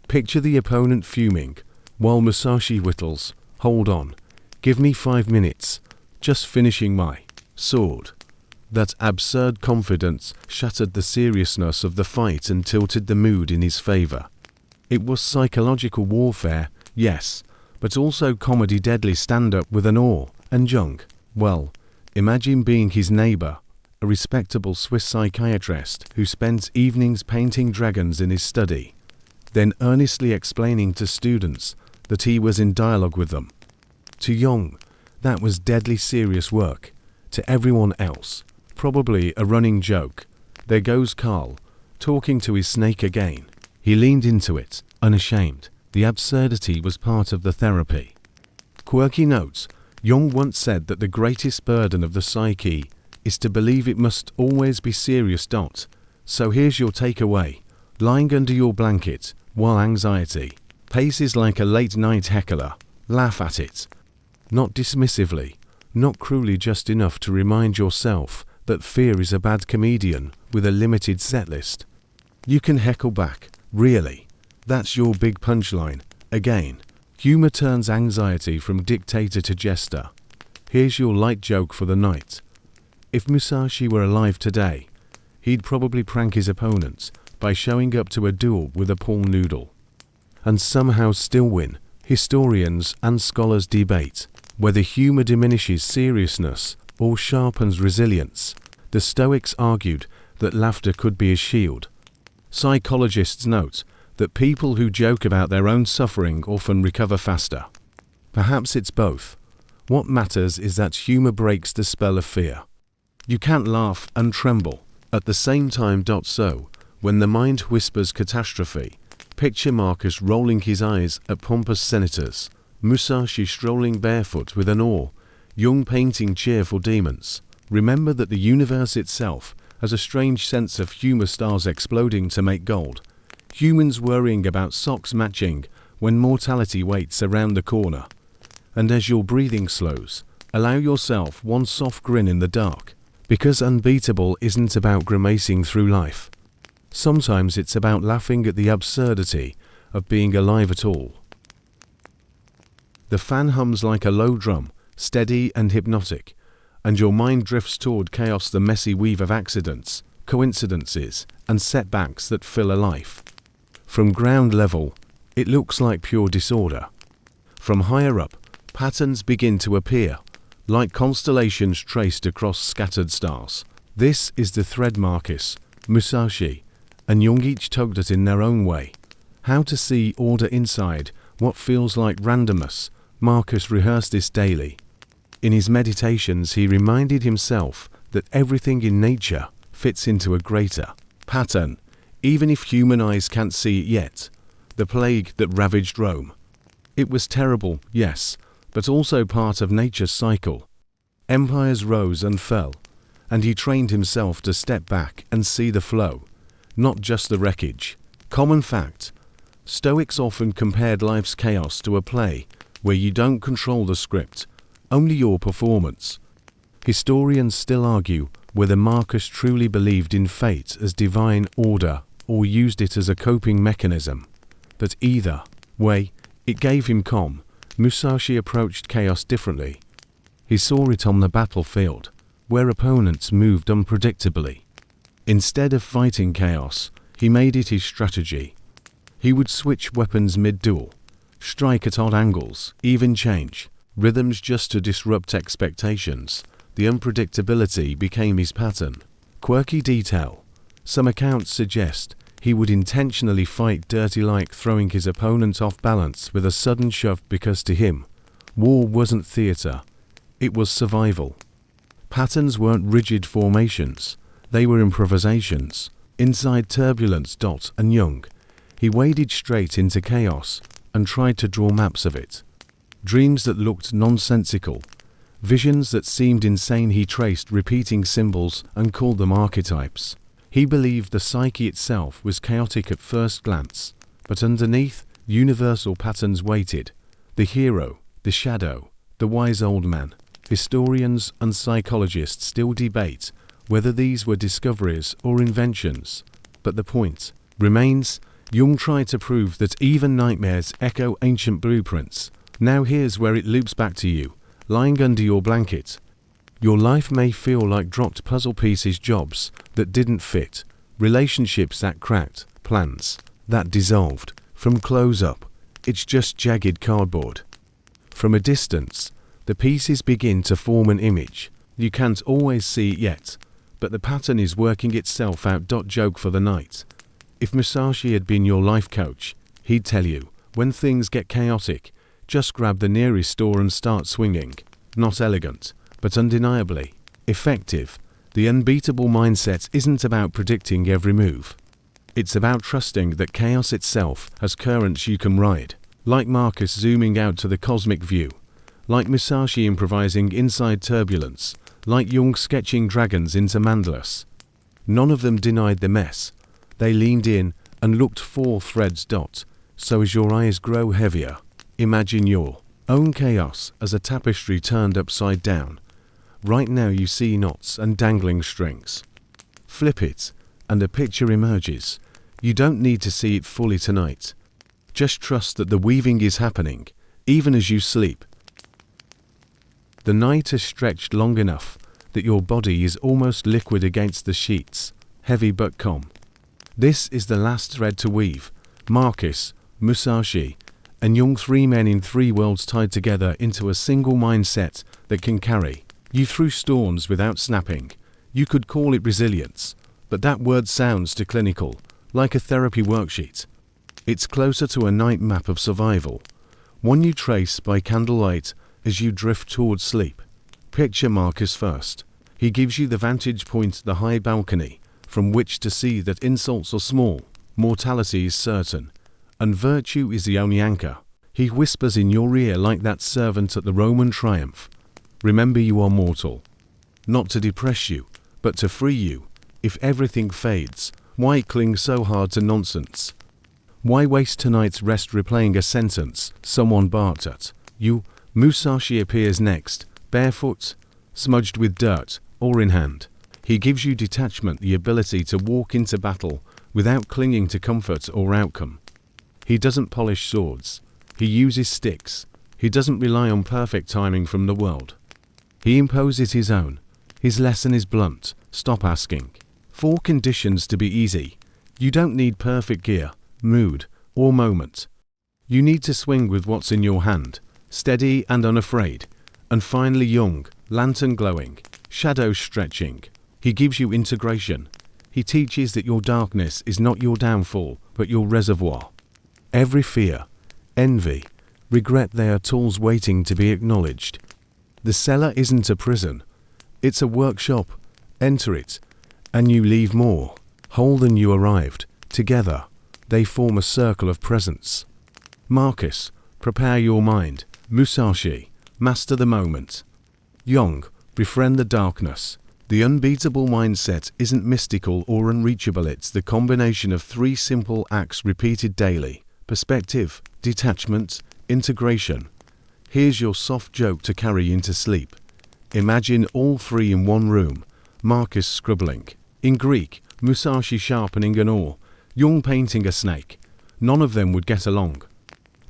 Picture the opponent fuming, while Musashi whittles, "Hold on, give me 5 minutes, just finishing my sword." That absurd confidence shattered the seriousness of the fight and tilted the mood in his favor. It was psychological warfare, yes, but also comedy. Deadly stand-up with an oar. And Jung, well, imagine being his neighbor, a respectable Swiss psychiatrist who spends evenings painting dragons in his study, then earnestly explaining to students that he was in dialogue with them. To Jung, that was deadly serious work. To everyone else, probably a running joke. There goes Carl, talking to his snake again. He leaned into it, unashamed. The absurdity was part of the therapy. Quirky notes. Jung once said that the greatest burden of the psyche is to believe it must always be serious. So here's your takeaway. Lying under your blanket, while anxiety paces like a late-night heckler, laugh at it. Not dismissively, not cruelly, just enough to remind yourself that fear is a bad comedian with a limited set list. You can heckle back. Really? That's your big punchline. Again, humor turns anxiety from dictator to jester. Here's your light joke for the night. If Musashi were alive today, he'd probably prank his opponents by showing up to a duel with a pool noodle. And somehow still win. Historians and scholars debate whether humor diminishes seriousness or sharpens resilience. The Stoics argued that laughter could be a shield. Psychologists note that people who joke about their own suffering often recover faster. Perhaps it's both. What matters is that humor breaks the spell of fear. You can't laugh and tremble at the same time. So, when the mind whispers catastrophe, picture Marcus rolling his eyes at pompous senators, Musashi strolling barefoot with an oar, Jung painting cheerful demons. Remember that the universe itself has a strange sense of humor, stars exploding to make gold, humans worrying about socks matching when mortality waits around the corner. And as your breathing slows, allow yourself one soft grin in the dark, because unbeatable isn't about grimacing through life. Sometimes it's about laughing at the absurdity of being alive at all. The fan hums like a low drum, steady and hypnotic, and your mind drifts toward chaos, the messy weave of accidents, coincidences, and setbacks that fill a life. From ground level, it looks like pure disorder. From higher up, patterns begin to appear, like constellations traced across scattered stars. This is the thread Marcus, Musashi, and Jung each tugged at in their own way. How to see order inside what feels like randomness. Marcus rehearsed this daily. In his meditations, he reminded himself that everything in nature fits into a greater pattern, even if human eyes can't see it yet. The plague that ravaged Rome. It was terrible, yes, but also part of nature's cycle. Empires rose and fell, and he trained himself to step back and see the flow, not just the wreckage. Common fact: Stoics often compared life's chaos to a play where you don't control the script, only your performance. Historians still argue whether Marcus truly believed in fate as divine order or used it as a coping mechanism. But either way, it gave him calm. Musashi approached chaos differently. He saw it on the battlefield, where opponents moved unpredictably. Instead of fighting chaos, he made it his strategy. He would switch weapons mid-duel, strike at odd angles, even change rhythms just to disrupt expectations. The unpredictability became his pattern. Quirky detail: some accounts suggest he would intentionally fight dirty, like throwing his opponent off balance with a sudden shove, because to him, war wasn't theater, it was survival. Patterns weren't rigid formations, they were improvisations. Inside turbulence. And Jung, he waded straight into chaos and tried to draw maps of it. Dreams that looked nonsensical, visions that seemed insane. He traced repeating symbols and called them archetypes. He believed the psyche itself was chaotic at first glance, but underneath, universal patterns waited. The hero, the shadow, the wise old man. Historians and psychologists still debate whether these were discoveries or inventions, but the point remains: Jung tried to prove that even nightmares echo ancient blueprints. Now here's where it loops back to you, lying under your blanket. Your life may feel like dropped puzzle pieces, jobs that didn't fit, relationships that cracked, plans that dissolved. From close up, it's just jagged cardboard. From a distance, the pieces begin to form an image. You can't always see it yet, but the pattern is working itself out. Joke for the night: if Musashi had been your life coach, he'd tell you, when things get chaotic, just grab the nearest store and start swinging. Not elegant, but undeniably effective. The unbeatable mindset isn't about predicting every move. It's about trusting that chaos itself has currents you can ride. Like Marcus zooming out to the cosmic view. Like Musashi improvising inside turbulence. Like Jung sketching dragons into mandalas. None of them denied the mess. They leaned in and looked for threads. So as your eyes grow heavier, imagine your own chaos as a tapestry turned upside down. Right now you see knots and dangling strings. Flip it, and a picture emerges. You don't need to see it fully tonight. Just trust that the weaving is happening, even as you sleep. The night has stretched long enough that your body is almost liquid against the sheets. heavy but calm. This is the last thread to weave. Marcus, Musashi, and Jung, three men in three worlds tied together into a single mindset that can carry you through storms without snapping. You could call it resilience, but that word sounds too clinical, like a therapy worksheet. It's closer to a night map of survival, one you trace by candlelight as you drift towards sleep. Picture Marcus first. He gives you the vantage point, the high balcony, from which to see that insults are small, mortality is certain, and virtue is the only anchor. He whispers in your ear like that servant at the Roman triumph. Remember, you are mortal. Not to depress you, but to free you. If everything fades, why cling so hard to nonsense? Why waste tonight's rest replaying a sentence someone barked at you? Musashi appears next, barefoot, smudged with dirt, or in hand. He gives you detachment, the ability to walk into battle without clinging to comfort or outcome. He doesn't polish swords. He uses sticks. He doesn't rely on perfect timing from the world. He imposes his own. His lesson is blunt. Stop asking for conditions to be easy. You don't need perfect gear, mood, or moment. You need to swing with what's in your hand, steady and unafraid. And finally Jung, lantern glowing, shadows stretching. He gives you integration. He teaches that your darkness is not your downfall, but your reservoir. Every fear, envy, regret, they are tools waiting to be acknowledged. The cellar isn't a prison. It's a workshop. Enter it, and you leave more whole than you arrived. Together, they form a circle of presence. Marcus, prepare your mind. Musashi, master the moment. Jung, befriend the darkness. The unbeatable mindset isn't mystical or unreachable, it's the combination of three simple acts repeated daily: perspective, detachment, integration. Here's your soft joke to carry into sleep. Imagine all three in one room: Marcus scribbling in Greek, Musashi sharpening an oar, Jung painting a snake. None of them would get along.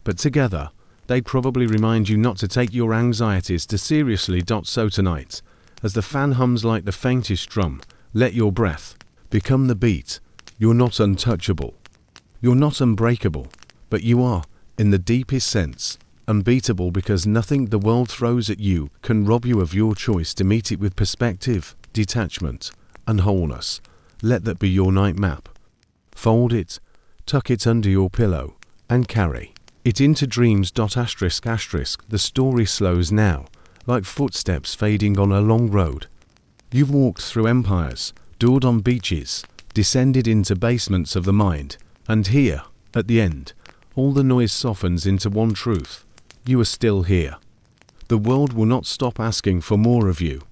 But together, they'd probably remind you not to take your anxieties too seriously. So tonight, as the fan hums like the faintest drum, let your breath become the beat. You're not untouchable. You're not unbreakable, but you are, in the deepest sense, unbeatable, because nothing the world throws at you can rob you of your choice to meet it with perspective, detachment, and wholeness. Let that be your night map. Fold it, tuck it under your pillow, and carry it into dreams. The story slows now, like footsteps fading on a long road. You've walked through empires, toured on beaches, descended into basements of the mind, and here, at the end, all the noise softens into one truth: you are still here. The world will not stop asking for more of you.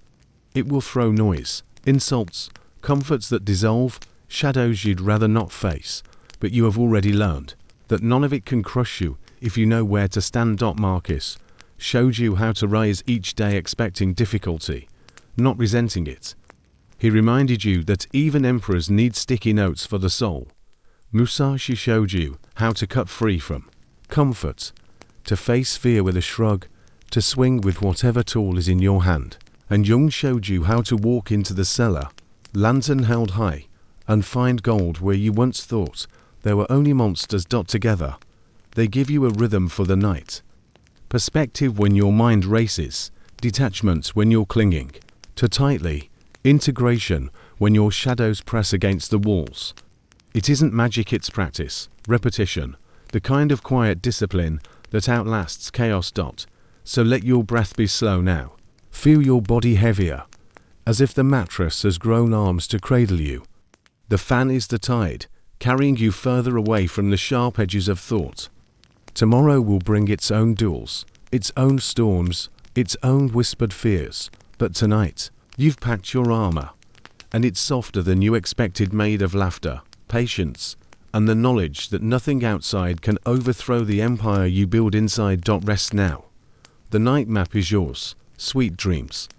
It will throw noise, insults, comforts that dissolve, shadows you'd rather not face, but you have already learned that none of it can crush you if you know where to stand. Marcus showed you how to rise each day expecting difficulty, not resenting it. He reminded you that even emperors need sticky notes for the soul. Musashi showed you how to cut free from comfort, to face fear with a shrug, to swing with whatever tool is in your hand. And Jung showed you how to walk into the cellar, lantern held high, and find gold where you once thought there were only monsters. Together, they give you a rhythm for the night. Perspective when your mind races, detachment when you're clinging too tightly, integration when your shadows press against the walls. It isn't magic, it's practice, repetition, the kind of quiet discipline that outlasts chaos. So let your breath be slow now. Feel your body heavier, as if the mattress has grown arms to cradle you. The fan is the tide, carrying you further away from the sharp edges of thought. Tomorrow will bring its own duels, its own storms, its own whispered fears. But tonight, you've packed your armor, and it's softer than you expected, made of laughter, patience, and the knowledge that nothing outside can overthrow the empire you build inside. Rest now. The night map is yours. Sweet dreams.